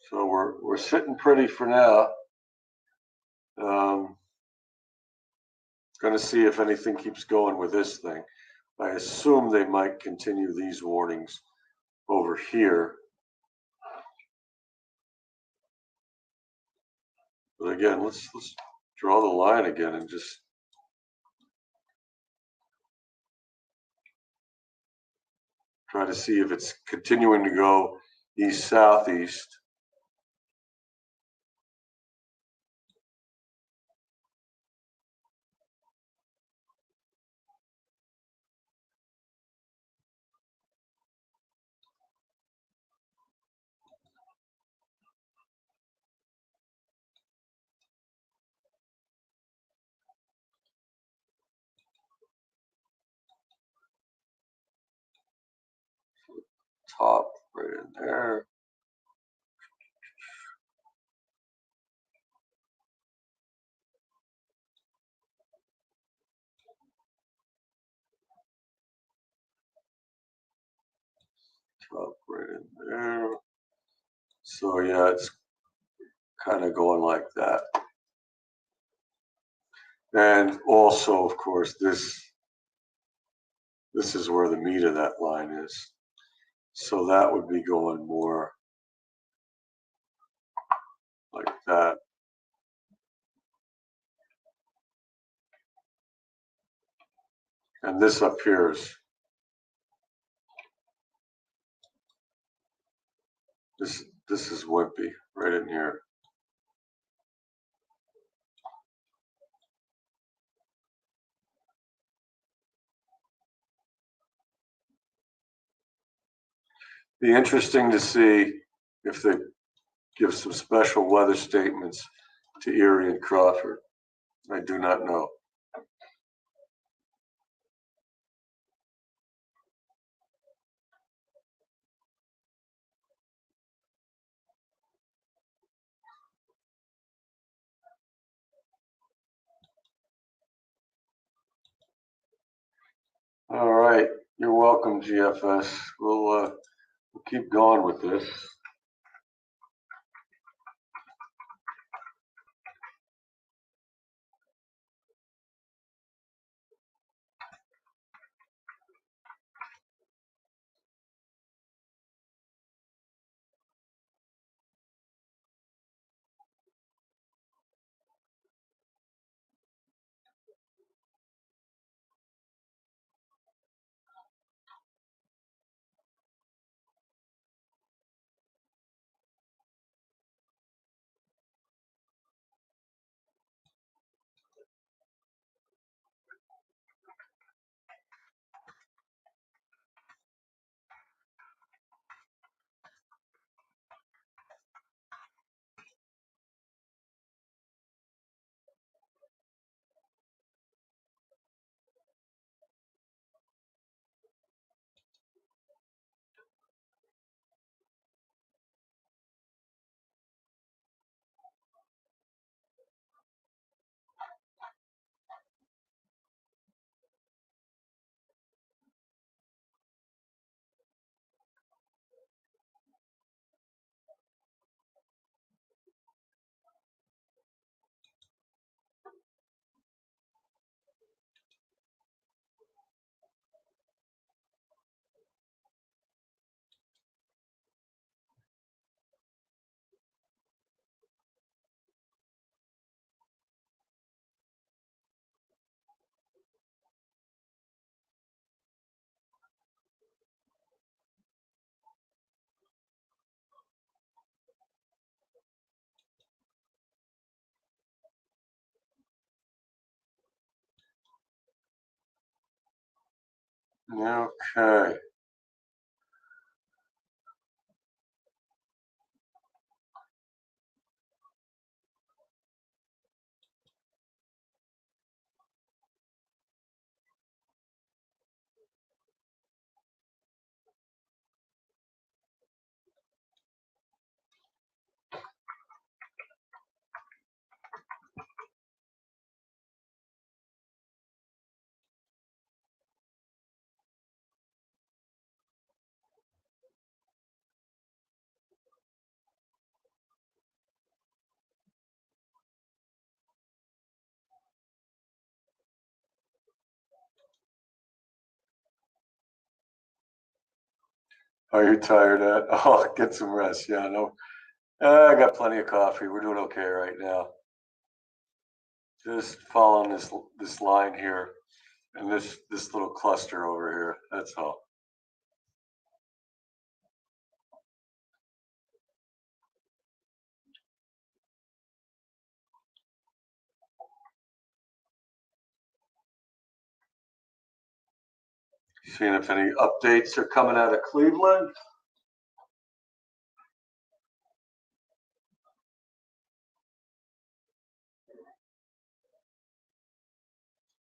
So we're sitting pretty for now. Going to see if anything keeps going with this thing. I assume they might continue these warnings over here. But again, let's draw the line again and just try to see if it's continuing to go east-southeast. Top right in there. Top right in there. So yeah, it's kind of going like that. And also, of course, this is where the meat of that line is. So that would be going more like that. And this up here is this is wimpy right in here. Be interesting to see if they give some special weather statements to Erie and Crawford. I do not know. All right, you're welcome, GFS. We'll keep going with this. Okay. Are you tired, Ed? Oh, get some rest. Yeah, no. I got plenty of coffee. We're doing okay right now. Just following this line here and this little cluster over here. That's all. Seeing if any updates are coming out of Cleveland.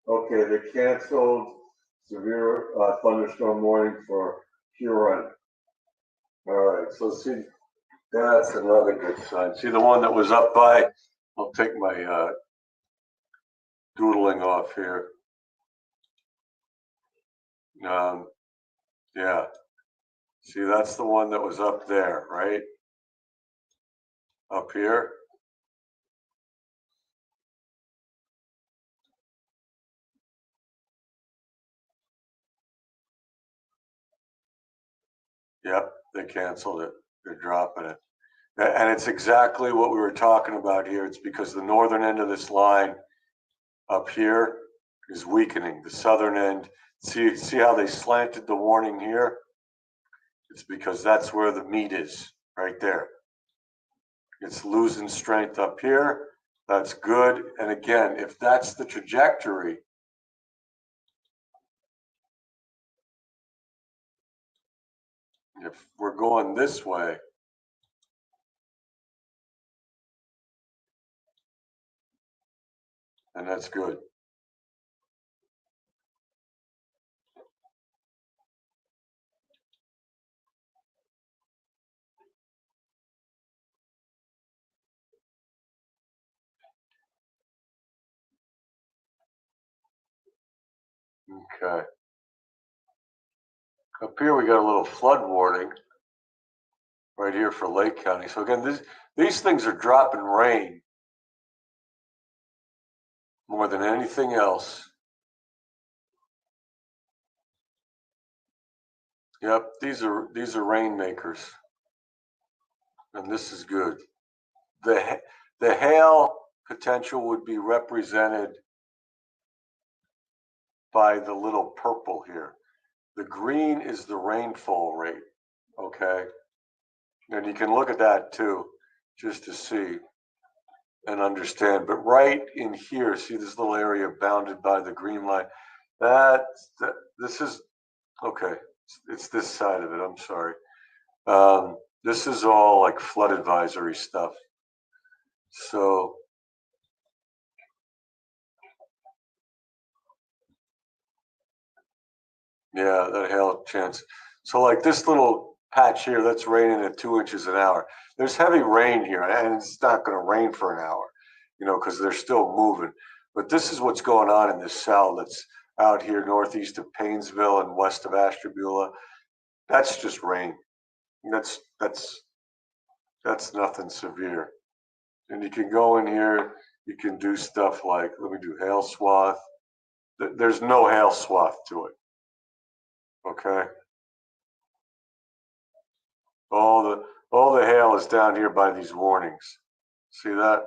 Okay, they canceled severe thunderstorm warning for Huron. All right, so see, that's another good sign. See the one that was up by, I'll take my doodling off here. Yeah, see, that's the one that was up there, right? Up here. Yep, they canceled it. They're dropping it. And it's exactly what we were talking about here. It's because the northern end of this line up here is weakening. The southern end, see how they slanted the warning here? It's because that's where the meat is, right there. It's losing strength up here. That's good. And again, if that's the trajectory, if we're going this way, and that's good. Okay. Up here we got a little flood warning right here for Lake County. So again, these things are dropping rain more than anything else. Yep, these are rainmakers, and this is good. The hail potential would be represented by the little purple here. The green is the rainfall rate, okay? And you can look at that too, just to see and understand. But right in here, see this little area bounded by the green line? This is, okay, it's this side of it, I'm sorry. This is all like flood advisory stuff. So, yeah, that hail chance. So like this little patch here, that's raining at 2 inches an hour. There's heavy rain here, and it's not going to rain for an hour, because they're still moving. But this is what's going on in this cell that's out here northeast of Paynesville and west of Ashtabula. That's just rain. That's nothing severe. And you can go in here, you can do stuff like, let me do hail swath. There's no hail swath to it. Okay. All the hail is down here by these warnings. See that?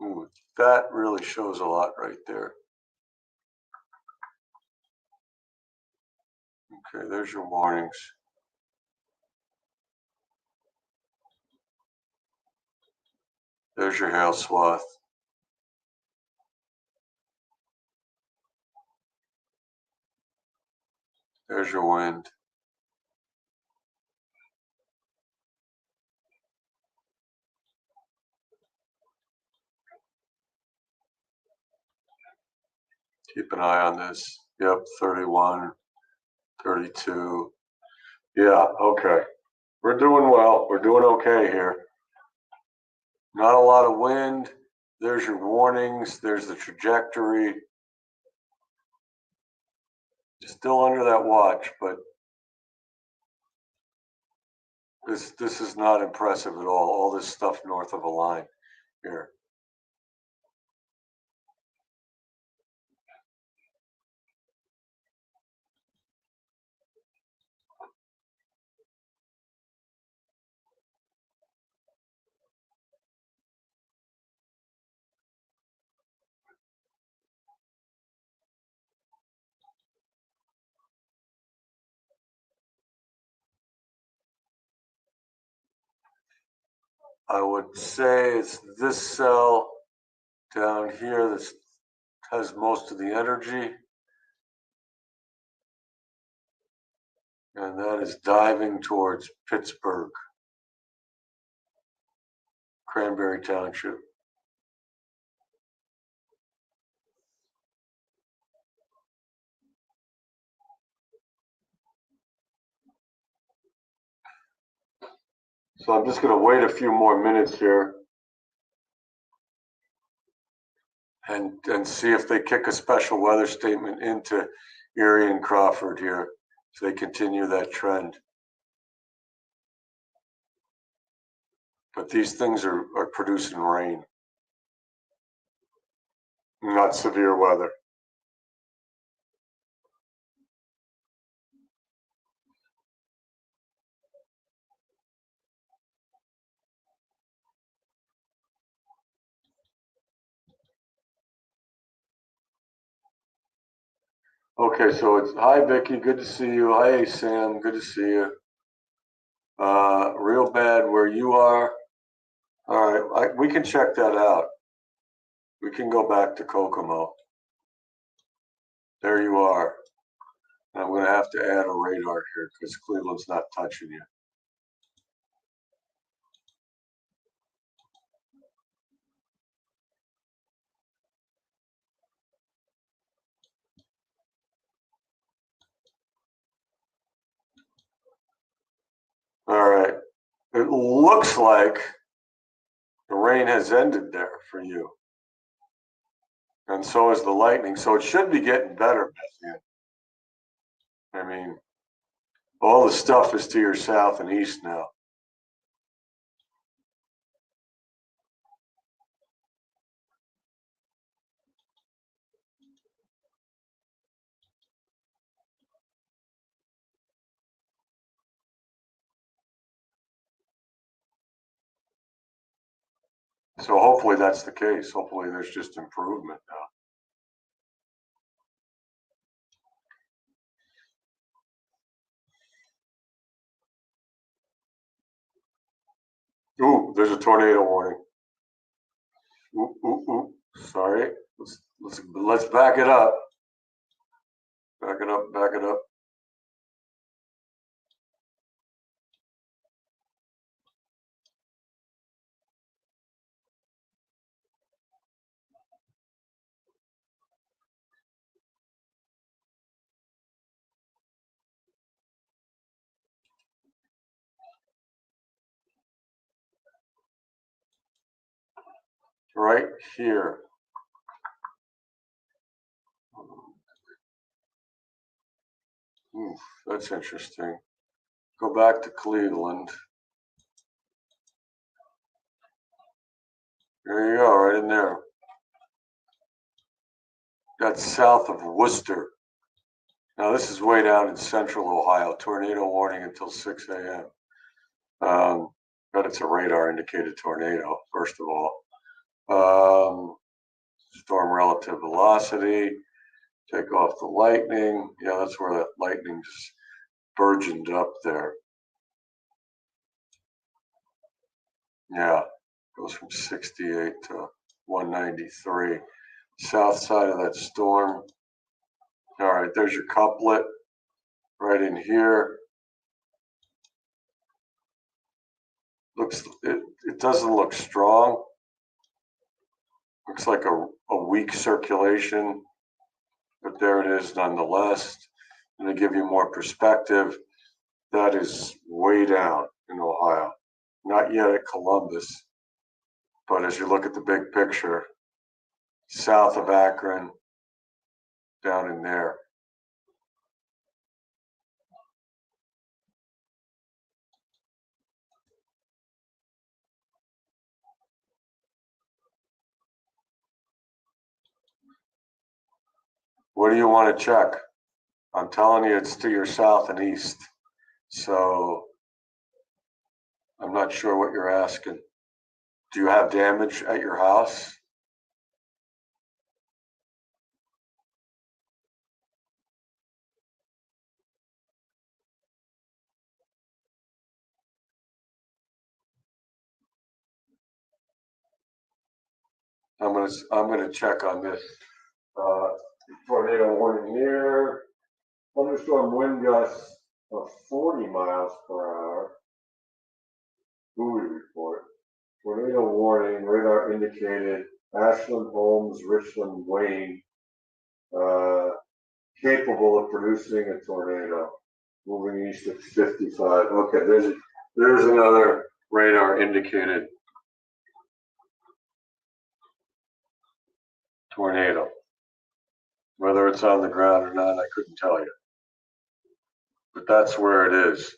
Ooh, that really shows a lot right there. Okay, there's your warnings. There's your hail swath. There's your wind. Keep an eye on this. Yep, 31, 32. Yeah, okay. We're doing well. We're doing okay here. Not a lot of wind. There's your warnings. There's the trajectory. Still under that watch, but this is not impressive at all. All this stuff north of a line here. I would say it's this cell down here that has most of the energy. And that is diving towards Pittsburgh, Cranberry Township. So I'm just going to wait a few more minutes here and see if they kick a special weather statement into Erie and Crawford here, so they continue that trend. But these things are producing rain, not severe weather. Okay, so it's hi Vicky, good to see you. Hi Sam, good to see you. Real bad where you are. All right, we can check that out. We can go back to Kokomo. There you are. I'm going to have to add a radar here because Cleveland's not touching you. All right. It looks like the rain has ended there for you. And so is the lightning. So it should be getting better, Bethany. I mean, all the stuff is to your south and east now. So hopefully that's the case. Hopefully there's just improvement now. Ooh, there's a tornado warning. Ooh, ooh, ooh. Sorry. Let's back it up. Back it up, back it up. Right here. Oof, that's interesting. Go back to Cleveland. There you go, right in there. That's south of Worcester. Now this is way down in central Ohio. Tornado warning until 6 a.m. But it's a radar indicated tornado, first of all. Storm relative velocity. Take off the lightning. Yeah, that's where that lightning just burgeoned up there. Yeah, goes from 68 to 193. South side of that storm. All right, there's your couplet right in here. It doesn't look strong. Looks like a weak circulation, but there it is nonetheless. And to give you more perspective, that is way down in Ohio. Not yet at Columbus, but as you look at the big picture, south of Akron, down in there. What do you want to check? I'm telling you, it's to your south and east. So I'm not sure what you're asking. Do you have damage at your house? I'm gonna check on this. Tornado warning here. Thunderstorm wind gusts of 40 miles per hour. Buoy report. Tornado warning. Radar indicated Ashland, Holmes, Richland, Wayne. Capable of producing a tornado. Moving east at 55. Okay, there's another radar indicated tornado. Whether it's on the ground or not, I couldn't tell you. But that's where it is.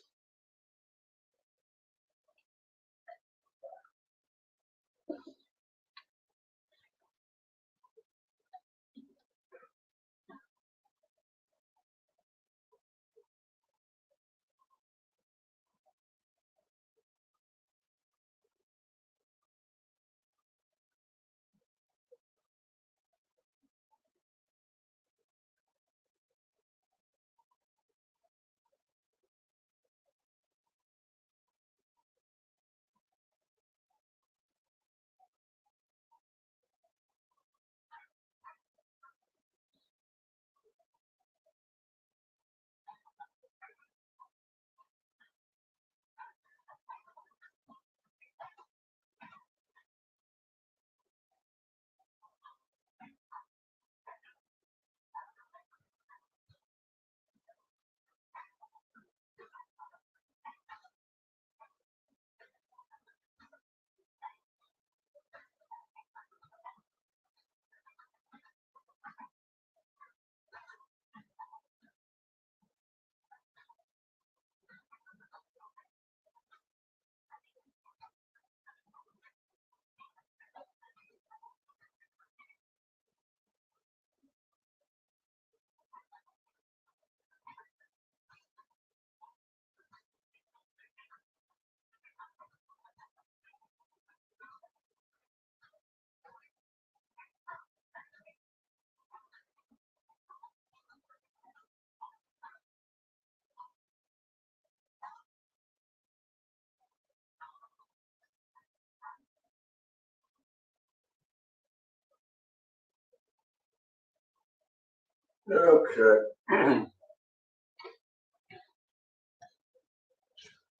Okay.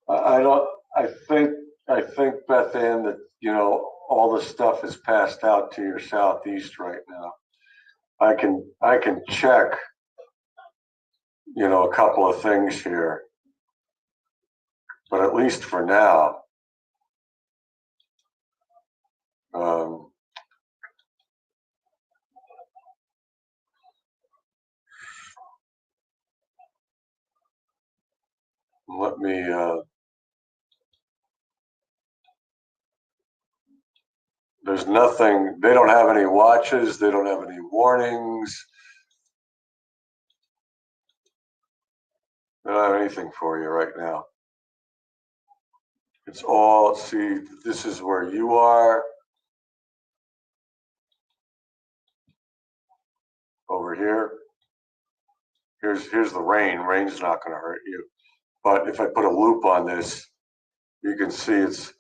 I don't. I think Beth Ann that all the stuff is passed out to your southeast right now. I can check a couple of things here, but at least for now, um, let me. There's nothing. They don't have any watches. They don't have any warnings. They don't have anything for you right now. It's all. See, this is where you are. Over here. Here's the rain. Rain's not going to hurt you. But if I put a loop on this, you can see it's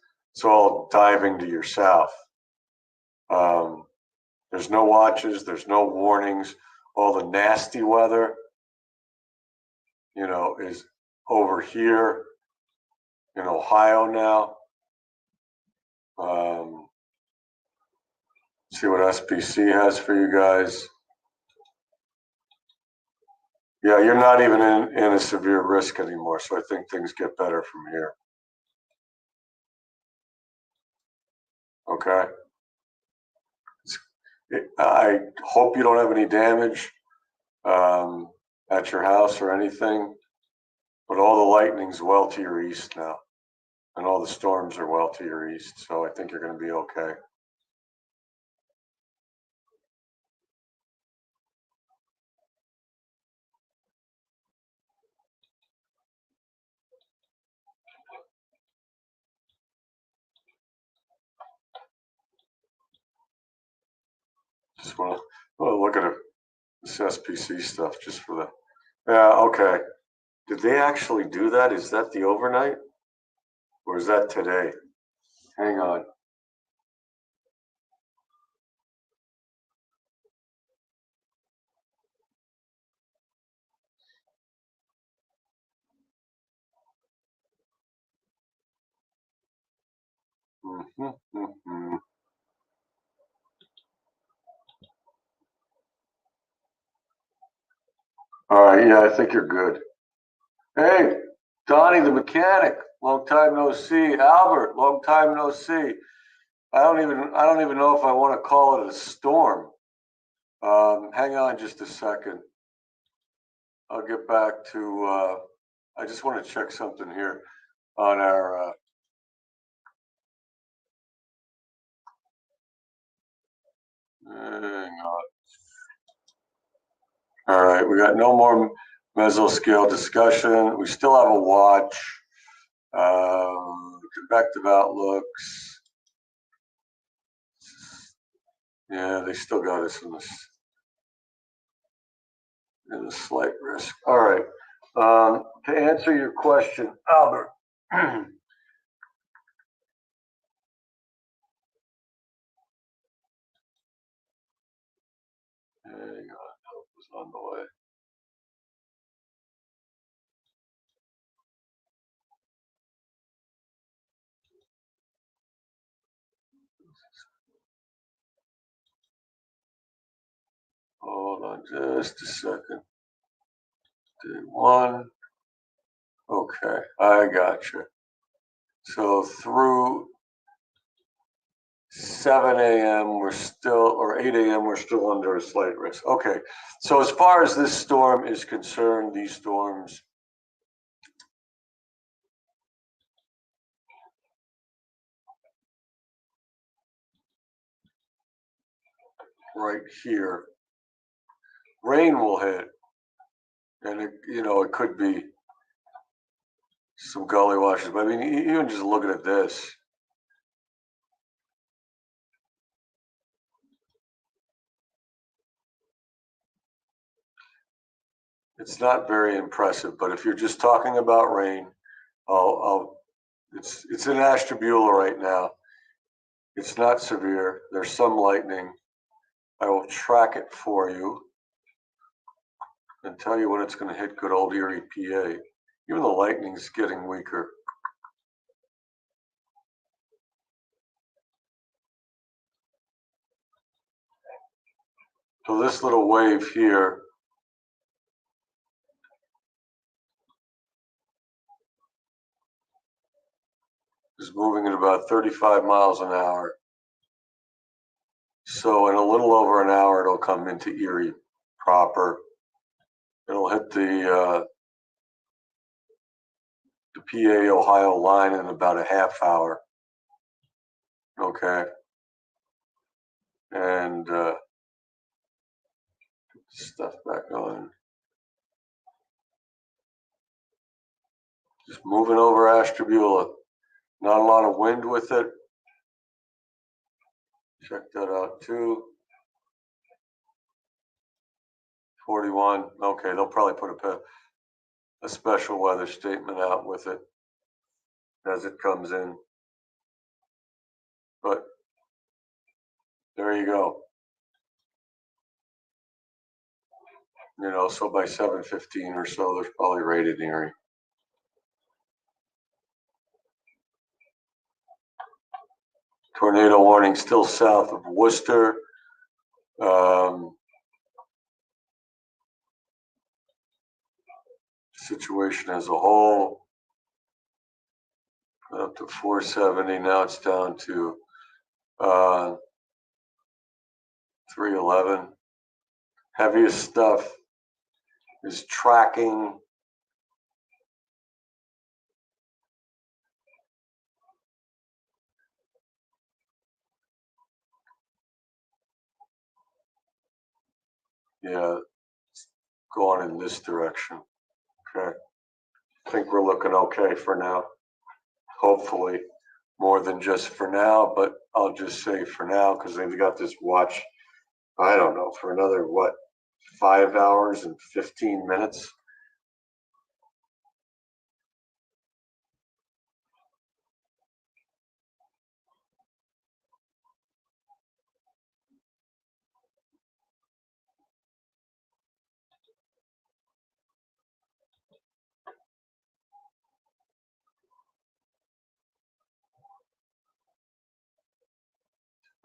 all diving to your south. There's no watches, there's no warnings. All the nasty weather, is over here in Ohio now. See what SPC has for you guys. Yeah, you're not even in a severe risk anymore, so I think things get better from here. Okay. I hope you don't have any damage at your house or anything, but all the lightning's well to your east now, and all the storms are well to your east, so I think you're going to be okay. Just want to look at this SPC stuff just for the. Yeah, okay. Did they actually do that? Is that the overnight? Or is that today? Hang on. All right, yeah, I think you're good. Hey, Donnie the mechanic, long time no see. Albert, long time no see. I don't even know if I want to call it a storm. Hang on just a second. I'll get back to. I just want to check something here on our. Hang on. All right, we got no more mesoscale discussion. We still have a watch. Convective outlooks. Yeah, they still got us in the slight risk. All right. To answer your question, Albert. Hang on, help was on the way. Hold on just a second. Day one. Okay, I got you. So through 7 a.m. we're still, or 8 a.m. we're still under a slight risk. Okay, so as far as this storm is concerned, these storms right here, rain will hit, and it could be some gully washes. But I mean, even just looking at this, it's not very impressive. But if you're just talking about rain, it's in Ashtabula right now. It's not severe. There's some lightning. I will track it for you and tell you when it's going to hit good old Erie, PA. Even the lightning's getting weaker. So this little wave here is moving at about 35 miles an hour. So in a little over an hour, it'll come into Erie proper. It'll hit the PA Ohio line in about a half hour. Okay. And stuff back on. Just moving over Ashtabula. Not a lot of wind with it. Check that out too. 41. Okay, they'll probably put a special weather statement out with it as it comes in. But there you go. So by 7:15 or so, there's probably rated Erie. Tornado warning still south of Worcester. Situation as a whole, up to 470. Now it's down to 311. Heaviest stuff is tracking. Yeah, it's going in this direction. Okay. I think we're looking okay for now. Hopefully, more than just for now, but I'll just say for now because they've got this watch, I don't know, for another, 5 hours and 15 minutes?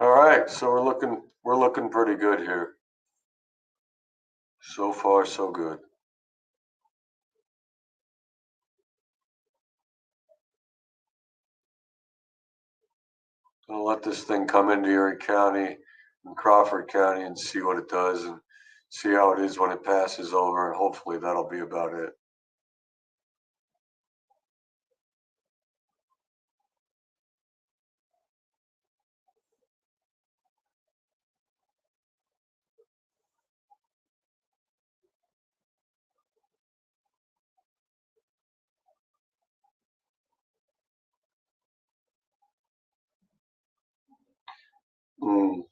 All right, so we're looking pretty good here. So far, so good. Gonna let this thing come into Erie County and Crawford County and see what it does and see how it is when it passes over, and hopefully that'll be about it. Mm.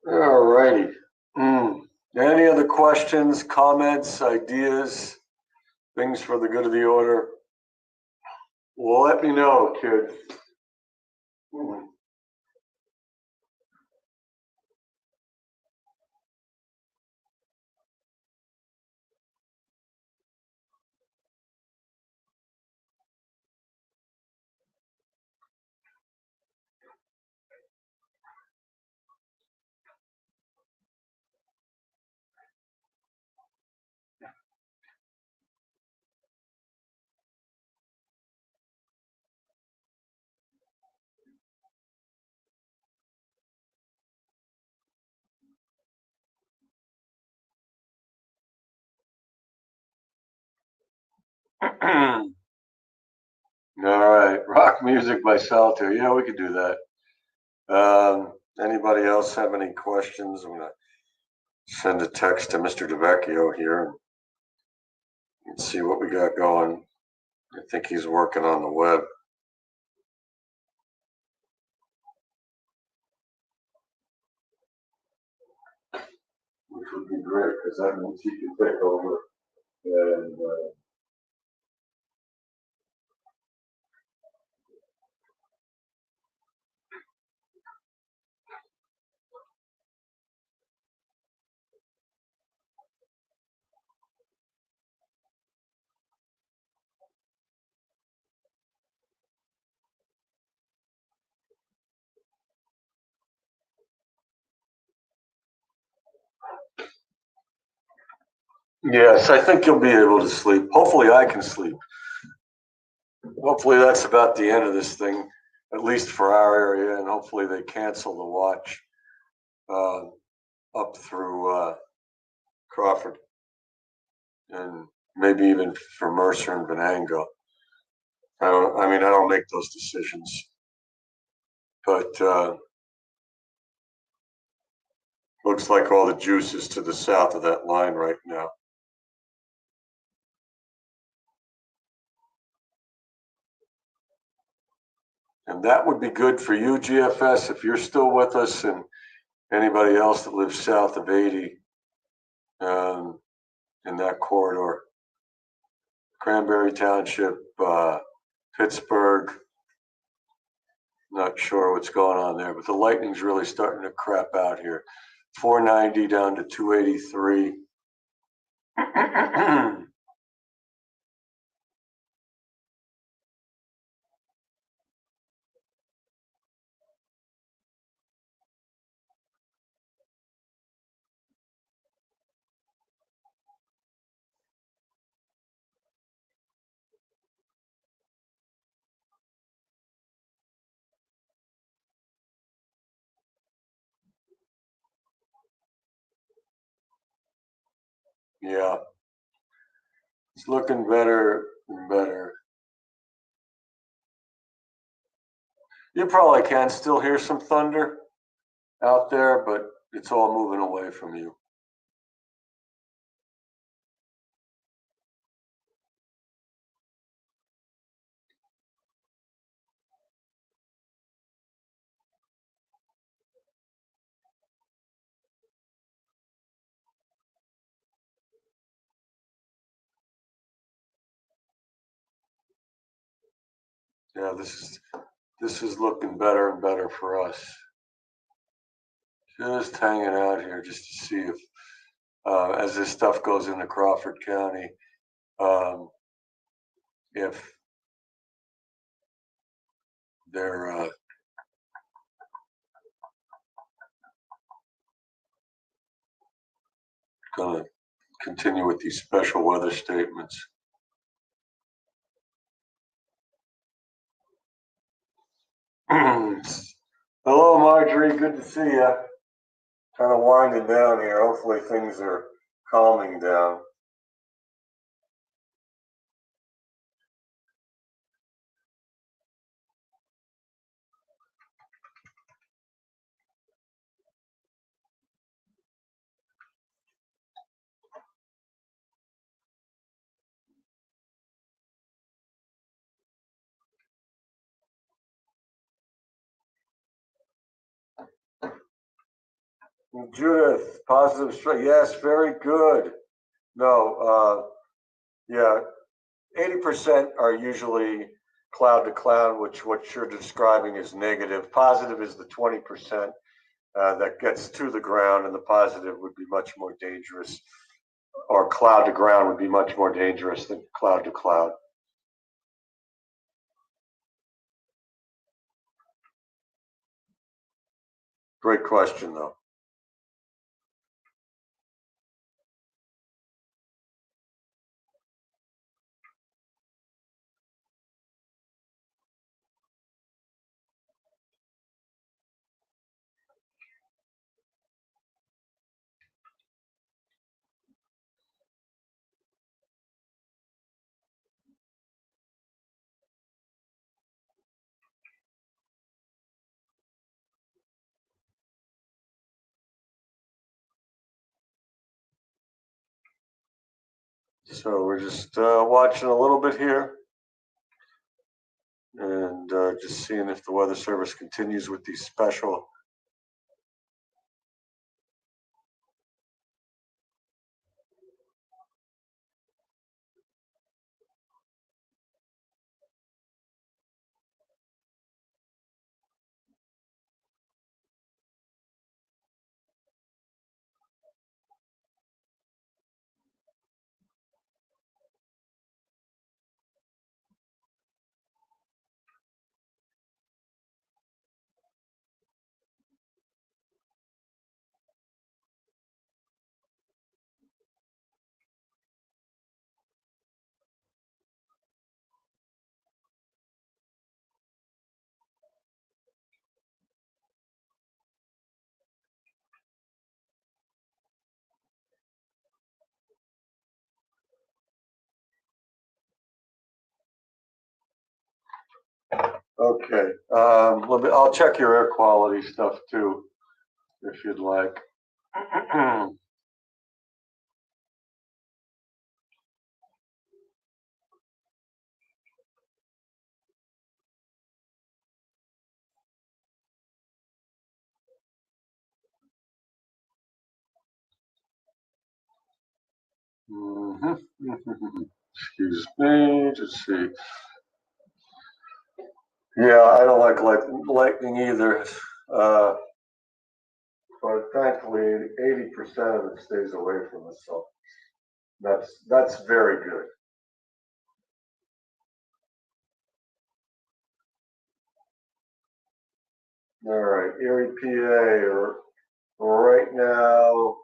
All righty. Mm. Any other questions, comments, ideas, things for the good of the order? Well, let me know, kid. Mm. All right, rock music by Solitaire. Yeah, we could do that. Anybody else have any questions? I'm gonna send a text to Mr. DeVecchio here and see what we got going. I think he's working on the web. Which would be great because that means he can take over and yes, I think you'll be able to sleep. Hopefully, I can sleep. Hopefully, that's about the end of this thing, at least for our area, and hopefully they cancel the watch uh, up through Crawford and maybe even for Mercer and Venango. I don't make those decisions, but looks like all the juice is to the south of that line right now. And that would be good for you, GFS, if you're still with us, and anybody else that lives south of 80 um, in that corridor. Cranberry Township, Pittsburgh. Not sure what's going on there, but the lightning's really starting to crap out here. 490 down to 283. Yeah, it's looking better and better. You probably can still hear some thunder out there, but it's all moving away from you. Yeah, this is looking better and better for us. Just hanging out here just to see if, as this stuff goes into Crawford County, um, if they're going to continue with these special weather statements. Hello, Marjorie. Good to see you. Kind of winding down here. Hopefully, things are calming down. Judith, positive straight. Yes, very good. No, yeah, 80% are usually cloud to cloud, which what you're describing is negative. Positive is the 20% that gets to the ground, and the positive would be much more dangerous, or cloud to ground would be much more dangerous than cloud to cloud. Great question, though. So we're just watching a little bit here and just seeing if the Weather Service continues with these special. Okay, I'll check your air quality stuff too, if you'd like. Mhm. Excuse me, just see. Yeah, I don't like lightning either. Uh, but thankfully, 80% of it stays away from us, so that's very good. All right, Erie, PA, right now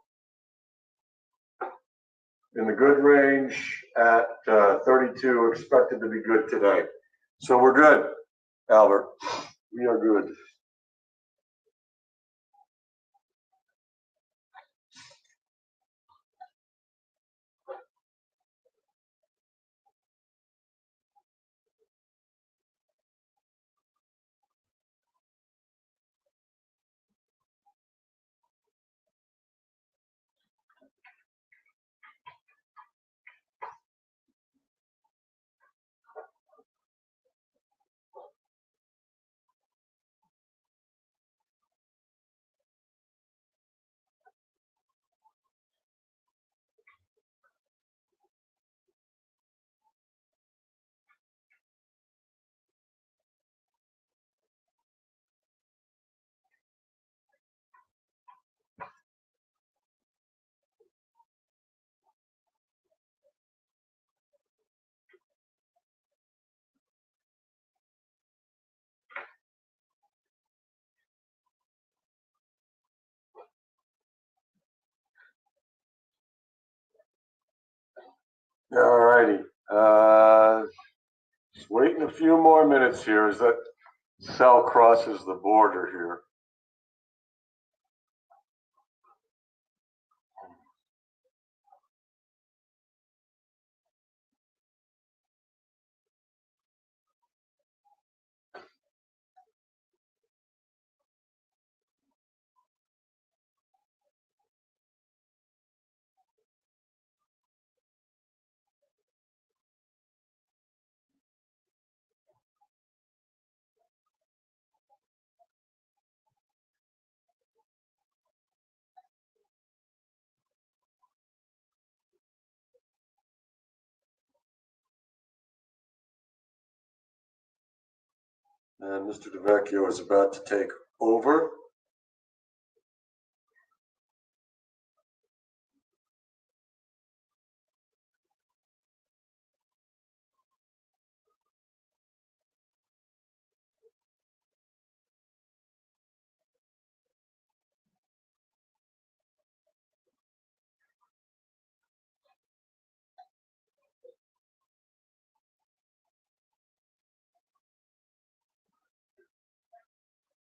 in the good range at 32, expected to be good today. So we're good, Albert. We are good. All righty. Just waiting a few more minutes here as that cell crosses the border here. And Mr. DeVecchio is about to take over.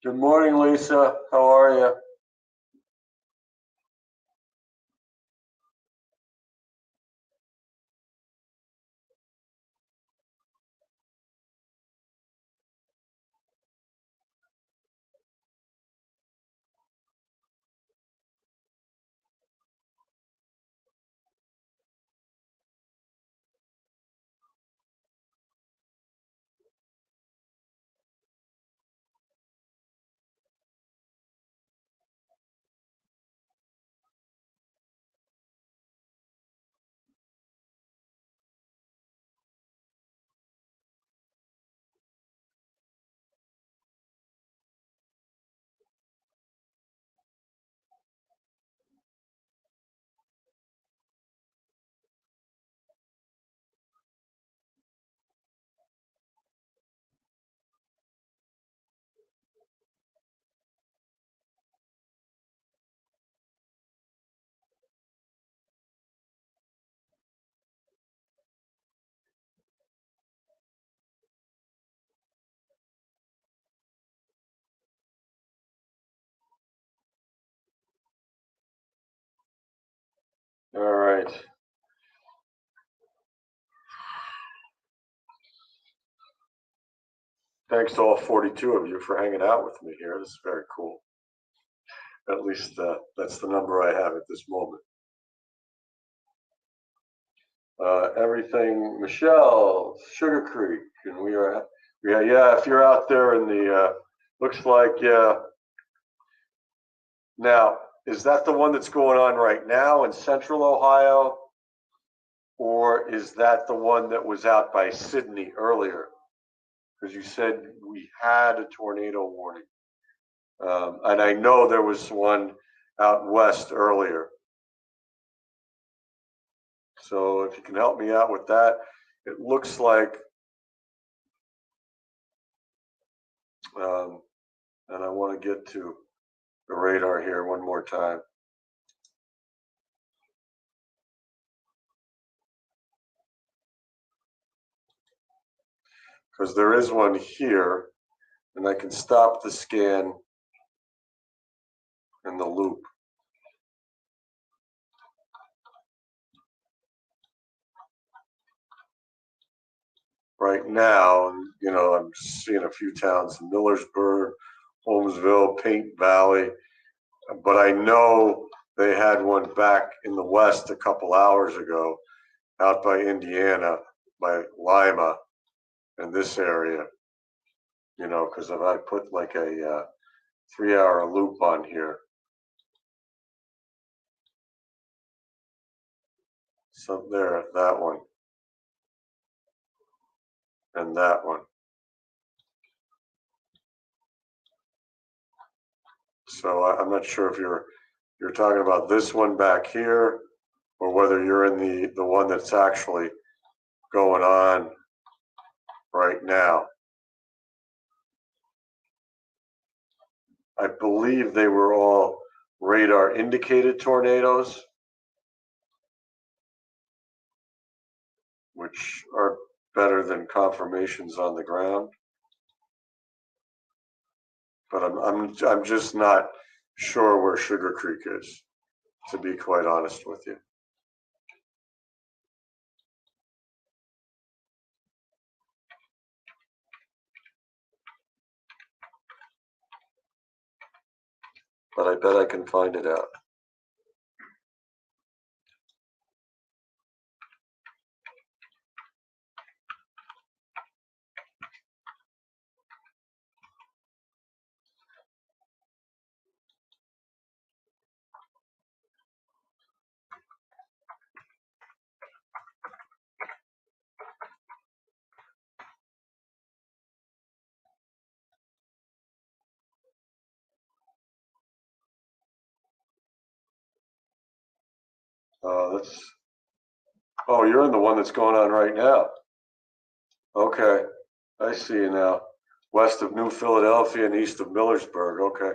Good morning, Lisa. How are you? All right. Thanks to all 42 of you for hanging out with me here. This is very cool. At least that's the number I have at this moment. Everything, Michelle, Sugar Creek, and yeah. If you're out there in the, looks like, yeah. Now, is that the one that's going on right now in Central Ohio, or is that the one that was out by Sydney earlier? Because you said we had a tornado warning, and I know there was one out west earlier. So if you can help me out with that, it looks like, and I want to get to the radar here one more time. Because there is one here, and I can stop the scan in the loop. Right now, I'm seeing a few towns, Millersburg, Holmesville, Paint Valley, but I know they had one back in the west a couple hours ago out by Indiana, by Lima, in this area, because if I put like a 3-hour loop on here, so there, that one, and that one. So I'm not sure if you're talking about this one back here, or whether you're in the one that's actually going on right now. I believe they were all radar indicated tornadoes. which are better than confirmations on the ground. But I'm just not sure where Sugar Creek is, to be quite honest with you. But I bet I can find it out. That's. Oh, you're in the one that's going on right now. Okay, I see you now. West of New Philadelphia and east of Millersburg. Okay.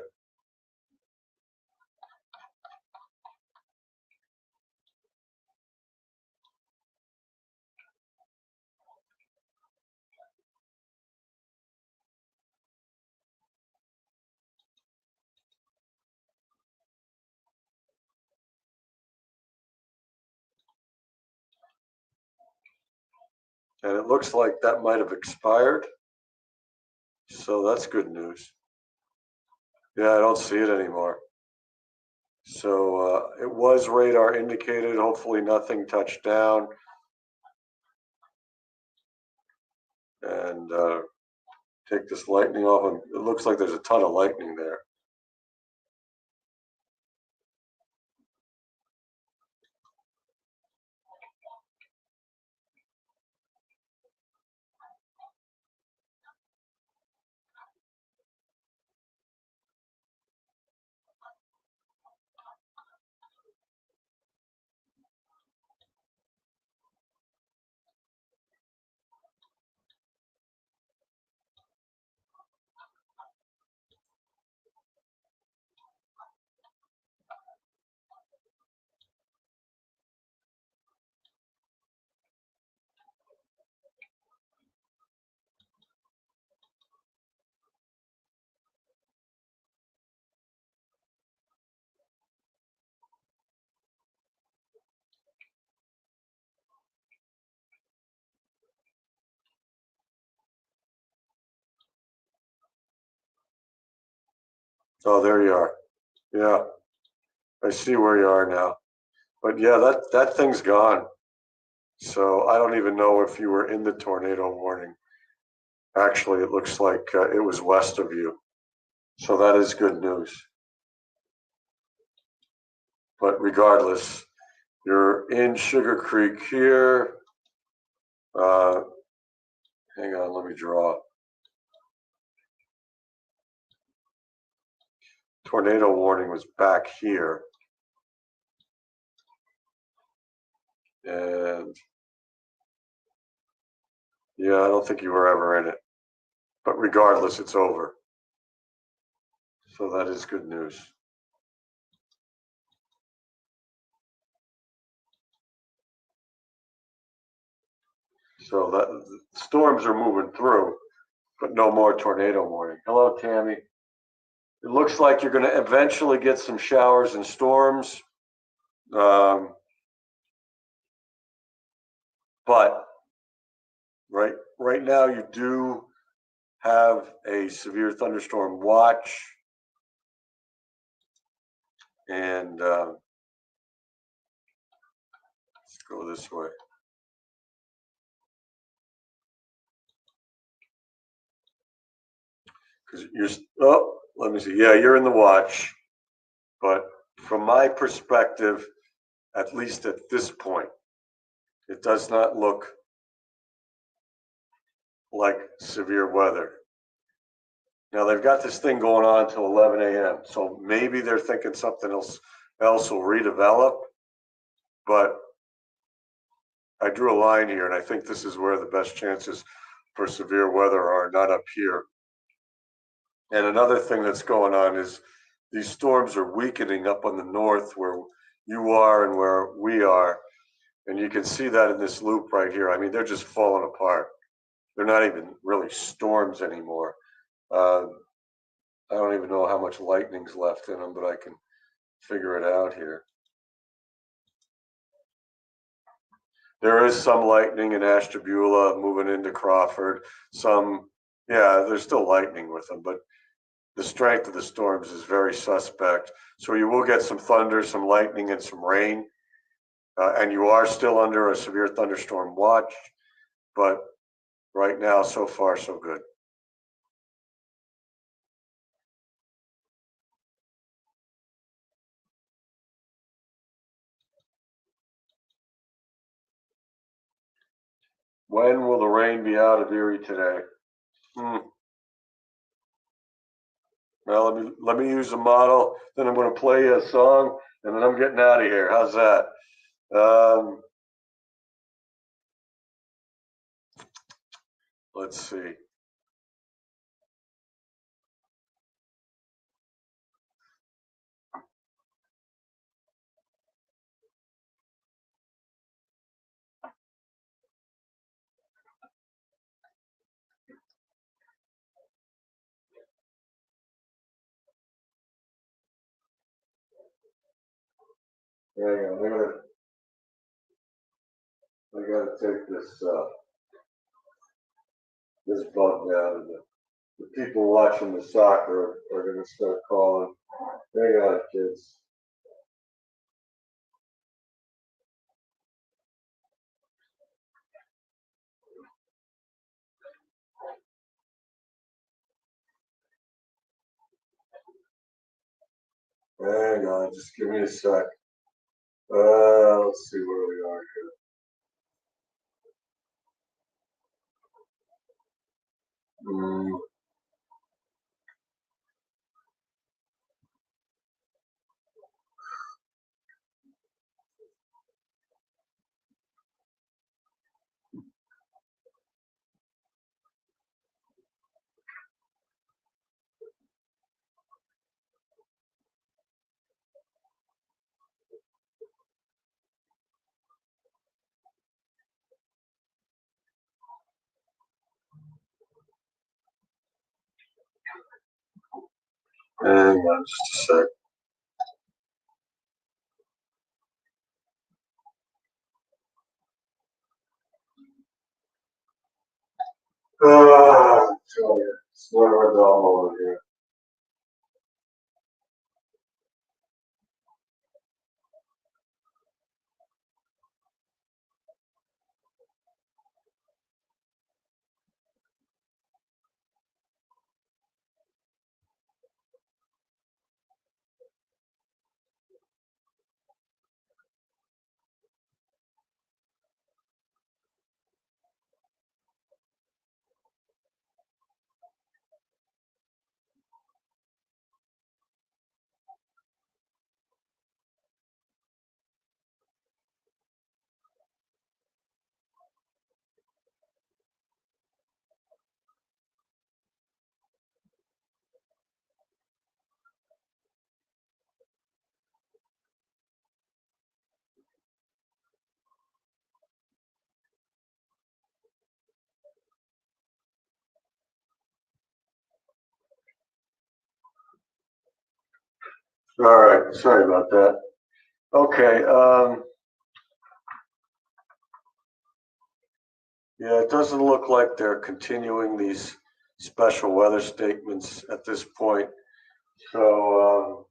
And it looks like that might have expired. So that's good news. Yeah, I don't see it anymore. So it was radar indicated. Hopefully nothing touched down. And take this lightning off. And it looks like there's a ton of lightning there. Oh, there you are. Yeah, I see where you are now. But yeah, that thing's gone. So I don't even know if you were in the tornado warning. Actually, it looks like it was west of you. So that is good news. But regardless, you're in Sugar Creek here. Hang on, let me draw. Tornado warning was back here. And yeah, I don't think you were ever in it. But regardless, it's over. So that is good news. So that storms are moving through, but no more tornado warning. Hello, Tammy. It looks like you're going to eventually get some showers and storms. But right now you do have a severe thunderstorm watch. And let's go this way. Because let me see. Yeah, you're in the watch. But from my perspective, at least at this point, it does not look like severe weather. Now they've got this thing going on till 11 a.m. So maybe they're thinking something else will redevelop. But I drew a line here, and I think this is where the best chances for severe weather are, not up here. And another thing that's going on is these storms are weakening up on the north where you are and where we are. And you can see that in this loop right here. I mean, they're just falling apart. They're not even really storms anymore. I don't even know how much lightning's left in them, but I can figure it out here. There is some lightning in Ashtabula moving into Crawford. Some, yeah, there's still lightning with them, but the strength of the storms is very suspect. So you will get some thunder, some lightning, and some rain. And you are still under a severe thunderstorm watch, but right now, so far, so good. When will the rain be out of Erie today? Well, let me use a model. Then I'm going to play a song, and then I'm getting out of here. How's that? Let's see. Hang on. I gotta take this bug down, and the people watching the soccer are gonna start calling. Hang on, kids. Hang on, just give me a sec. Let's see where we are here. Mm, Hang on, just a sec. Tell you, it's never dull over here. All right, sorry about that. Okay, yeah, it doesn't look like they're continuing these special weather statements at this point. So,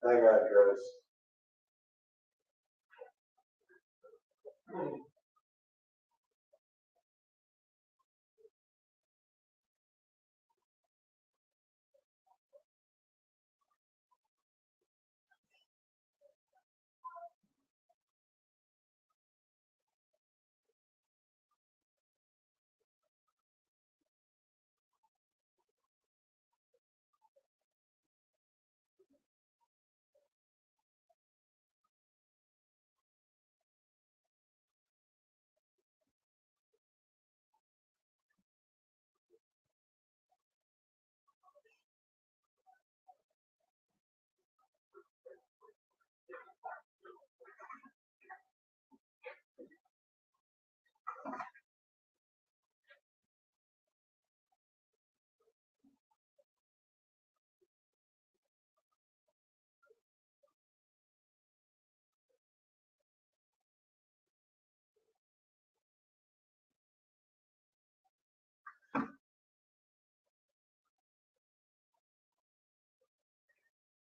Hang on, guys.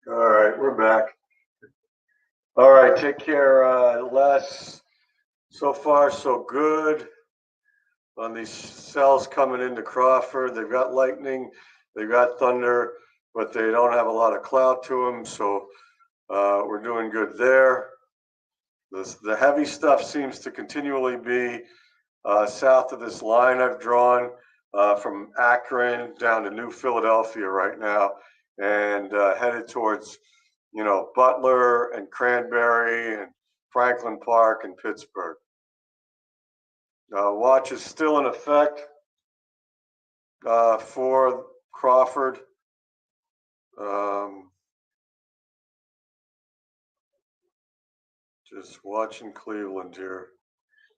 All right, we're back. All right, take care, Les. So far, so good on these cells coming into Crawford. They've got lightning, they've got thunder, but they don't have a lot of cloud to them. So we're doing good there. The heavy stuff seems to continually be south of this line I've drawn from Akron down to New Philadelphia right now, and headed towards, Butler and Cranberry and Franklin Park and Pittsburgh. Watch is still in effect for Crawford. Just watching Cleveland here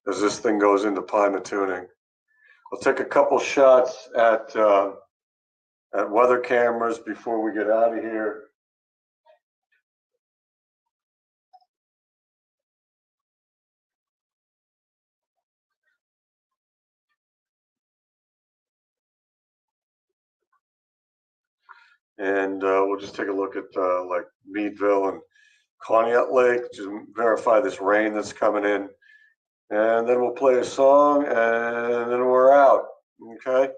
as this thing goes into tuning. I'll take a couple shots at weather cameras before we get out of here. And we'll just take a look at like Meadville and Conneaut Lake to verify this rain that's coming in. And then we'll play a song and then we're out. Okay.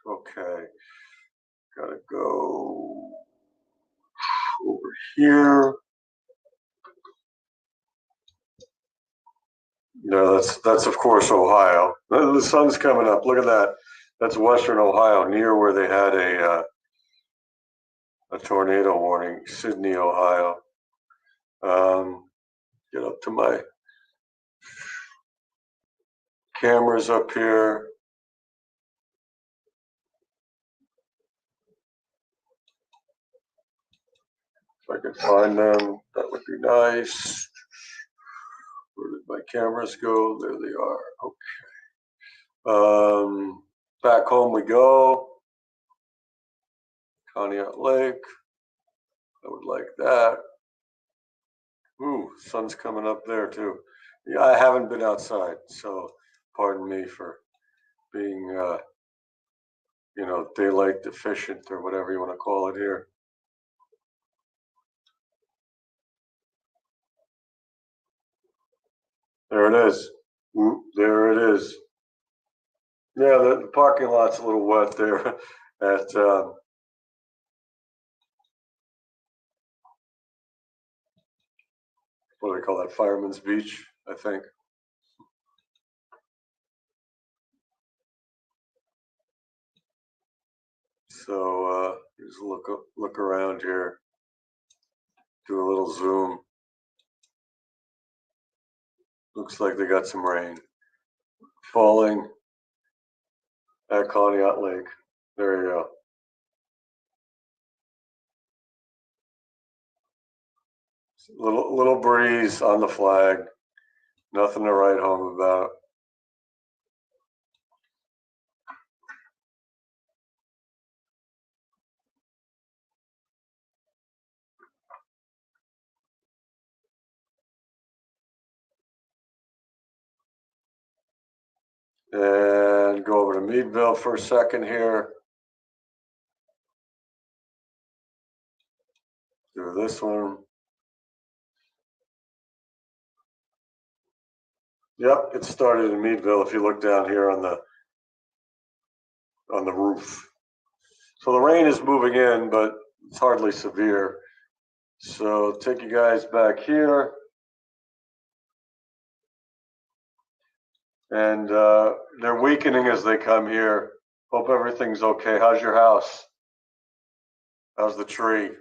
Okay. Gotta go over here. No, that's of course Ohio. The sun's coming up. Look at that. That's Western Ohio, near where they had a tornado warning, Sydney, Ohio. Get up to my cameras up here. If I could find them, that would be nice. Where did my cameras go? There they are. Okay. Back home we go. Conneaut Lake. I would like that. Ooh, sun's coming up there too. Yeah, I haven't been outside, so pardon me for being, daylight deficient or whatever you want to call it here. There it is. There it is. Yeah, the parking lot's a little wet there at what do they call that? Fireman's Beach, I think. So just look around here. Do a little zoom. Looks like they got some rain falling at Conneaut Lake. There you go. Little breeze on the flag. Nothing to write home about. And go over to Meadville for a second here. Do this one. Yep, it started in Meadville if you look down here on the roof. So the rain is moving in, but it's hardly severe. So take you guys back here. And they're weakening as they come here. Hope everything's okay. How's your house? How's the tree?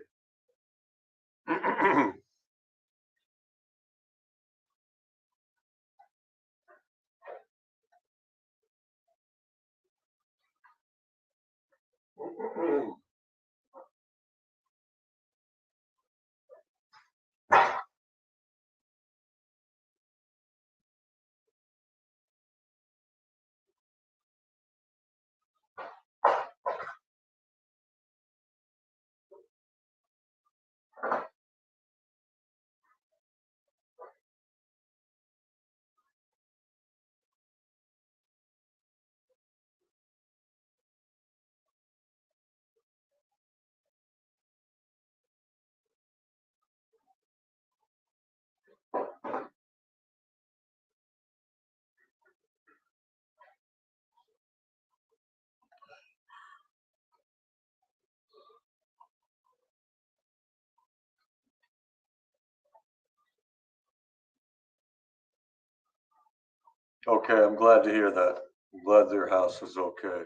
Okay, I'm glad to hear that. I'm glad their house is okay.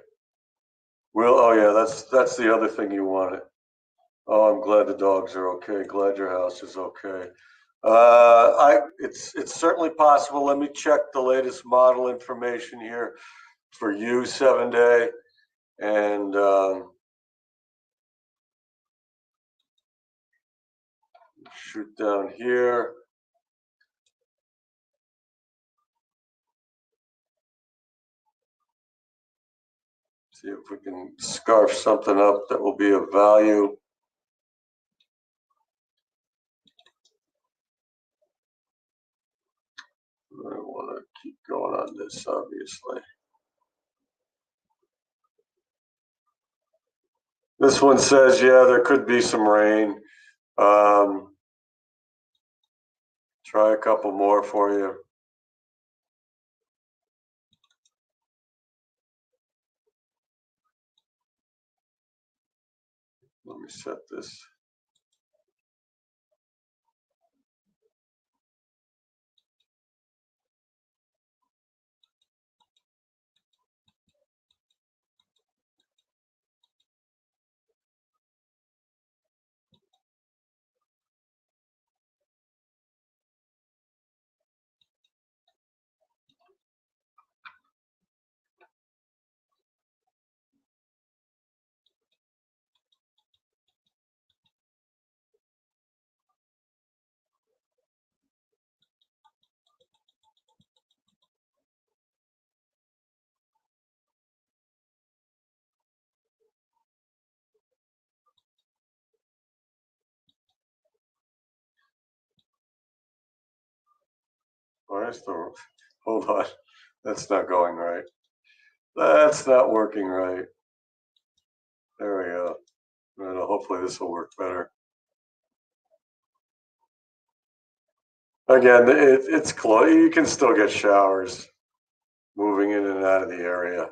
Well, oh yeah, that's the other thing you wanted. Oh, I'm glad the dogs are okay. Glad your house is okay. It's certainly possible. Let me check the latest model information here for you, 7-day, and shoot down here. See if we can scarf something up that will be of value. I want to keep going on this, obviously. This one says, yeah, there could be some rain. Try a couple more for you. Let me set this. Where's the, hold on. That's not going right. That's not working right. There we go. And hopefully this will work better. Again, it's close. You can still get showers moving in and out of the area.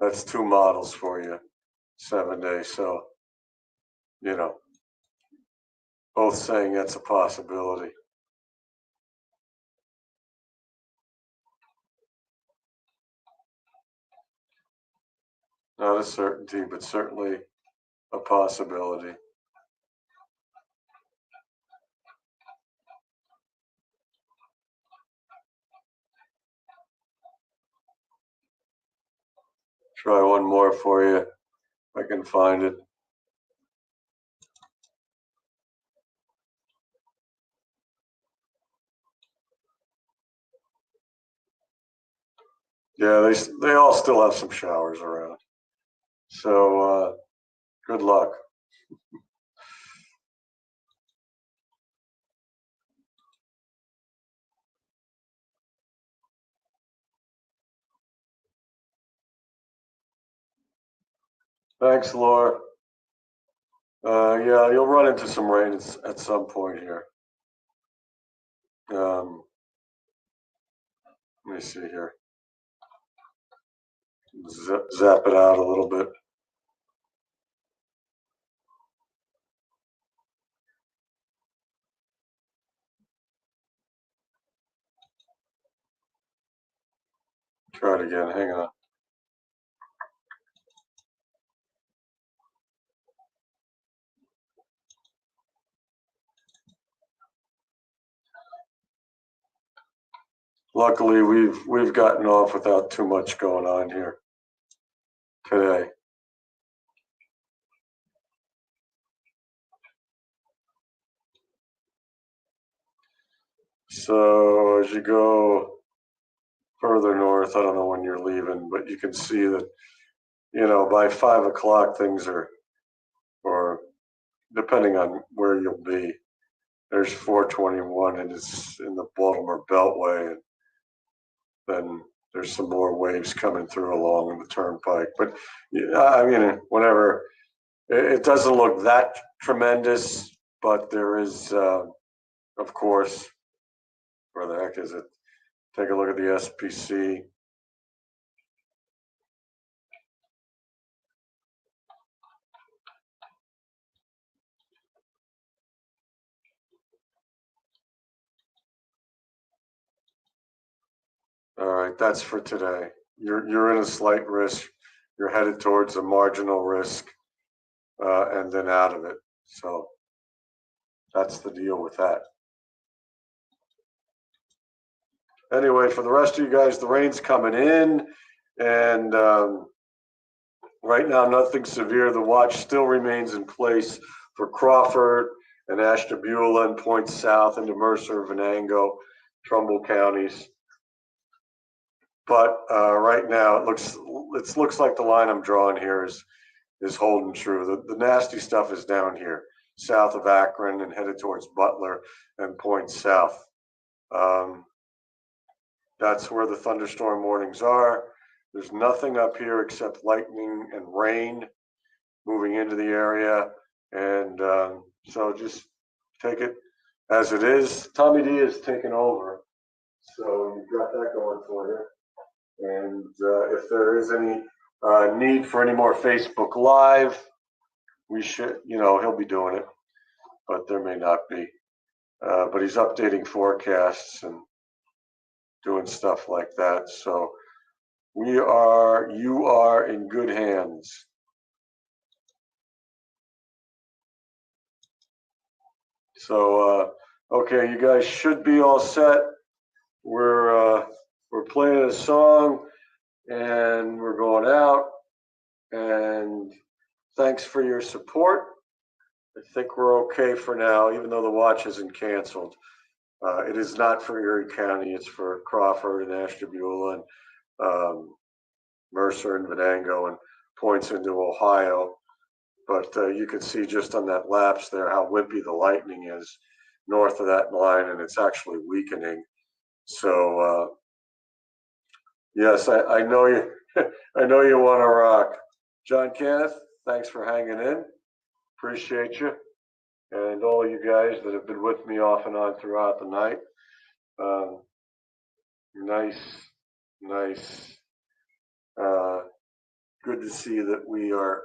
That's two models for you, 7-day. So, both saying that's a possibility. Not a certainty, but certainly a possibility. Try one more for you if I can find it. Yeah, they all still have some showers around. So good luck. Thanks, Laura. Yeah, you'll run into some rain at some point here. Let me see here. Zap it out a little bit. Try it again. Hang on. Luckily, we've gotten off without too much going on here today. So as you go further north, I don't know when you're leaving, but you can see that, by 5 o'clock things are, or depending on where you'll be, there's 421 and it's in the Baltimore Beltway, and then there's some more waves coming through along the turnpike. But I mean, whenever it doesn't look that tremendous, but there is, of course, where the heck is it? Take a look at the SPC. All right, that's for today. You're in a slight risk. You're headed towards a marginal risk, and then out of it. So that's the deal with that. Anyway, for the rest of you guys, the rain's coming in, and right now nothing severe. The watch still remains in place for Crawford and Ashtabula and points south into Mercer, Venango, Trumbull counties. But right now, it looks like the line I'm drawing here is holding true. The nasty stuff is down here, south of Akron and headed towards Butler and points south. That's where the thunderstorm warnings are. There's nothing up here except lightning and rain moving into the area, and so just take it as it is. Tommy D is taking over, so you've got that going for you. And if there is any need for any more Facebook Live, we should, he'll be doing it, but there may not be. But he's updating forecasts and doing stuff like that. So you are in good hands. So, okay, you guys should be all set. We're playing a song and we're going out, and thanks for your support. I think we're okay for now, even though the watch isn't canceled. It is not for Erie County. It's for Crawford and Ashtabula and Mercer and Venango and points into Ohio. But you can see just on that lapse there how wimpy the lightning is north of that line, and it's actually weakening. So yes, I know you. I know you want to rock. John Kenneth, thanks for hanging in. Appreciate you, and all of you guys that have been with me off and on throughout the night. Nice. Good to see that we are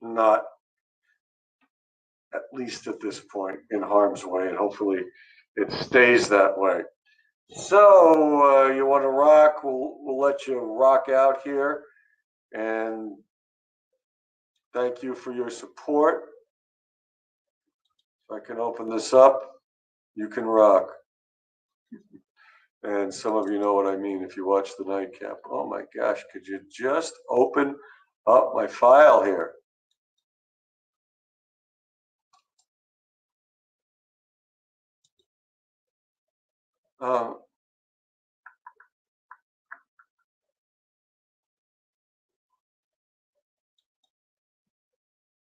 not, at least at this point, in harm's way, and hopefully it stays that way. So you want to rock? We'll let you rock out here, and thank you for your support. If I can open this up, you can rock. And some of you know what I mean if you watch the nightcap. Oh my gosh, could you just open up my file here?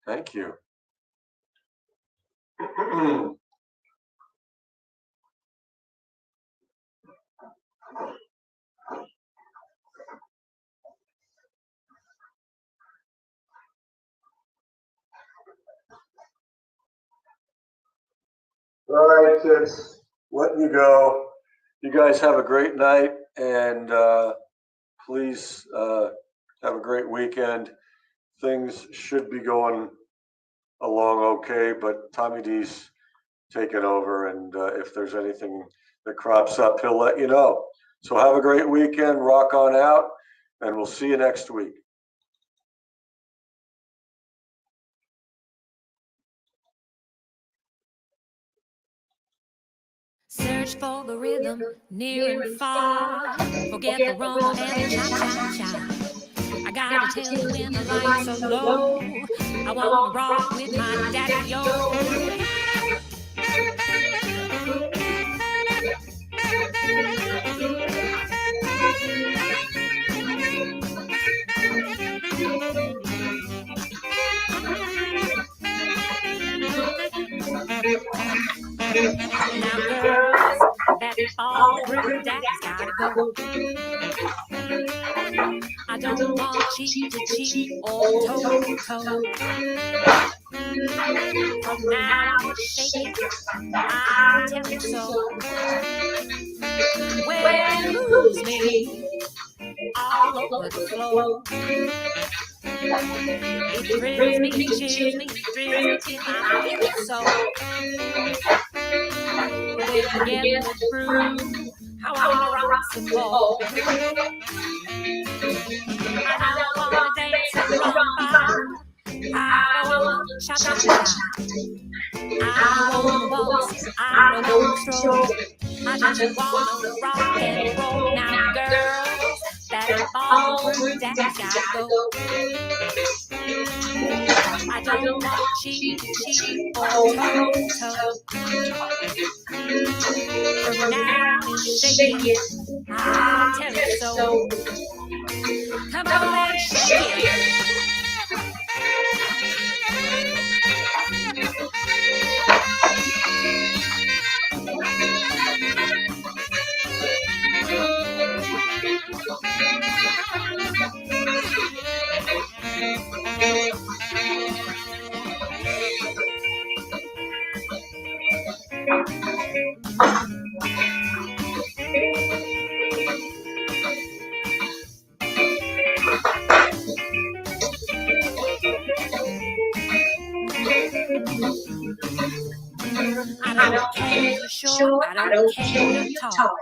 Thank you. All right, kids, letting you go. You guys have a great night, and please have a great weekend. Things should be going along okay, but Tommy D's taking over, and if there's anything that crops up, he'll let you know. So have a great weekend, rock on out, and we'll see you next week. Search for the rhythm near and far. Forget the rum and the cha-cha-cha. I gotta tell you when the lights are low, I wanna rock with my daddy-o. Now girls, that ballroom dad's gotta go. I don't want cheek to cheek or toe to toe. From now on, shake it, I'll tell you so. When you lose me all over the floor, it thrills me, chills me, thrills me till I feel it so. When we get through, I wanna rock some more. I don't wanna dance and rumba, I don't wanna cha-cha-cha, I don't wanna waltz, I don't wanna stroll, I just wanna rock and roll. Now girls, that ballroom dad's gotta go. I don't want cheek to cheek or toe to toe. From now on, shake it, I'll tell you so. Come on and shake it. I don't care if you're short, I don't care if you're tall,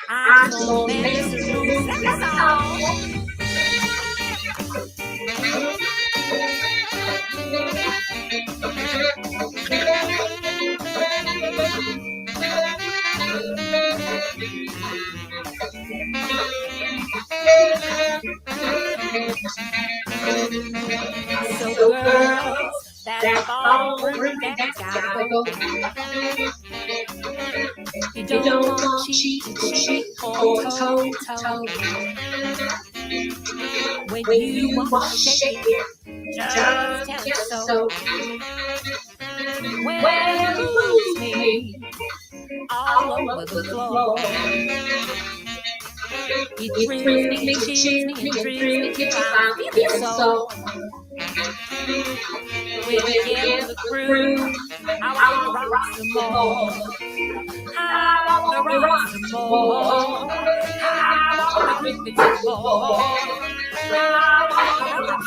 I just wanna dance and move, that's all. So girls, that ballroom dad's gotta go. You don't want cheek to cheek or toe to toe. When you want to shake it, just tell it so. When you lose me all over the floor, it thrills me, chills me, it thrills me till I feel it so. When we get the groove, I wanna rock some more. I wanna rock some more. I wanna groove it some more. I wanna rock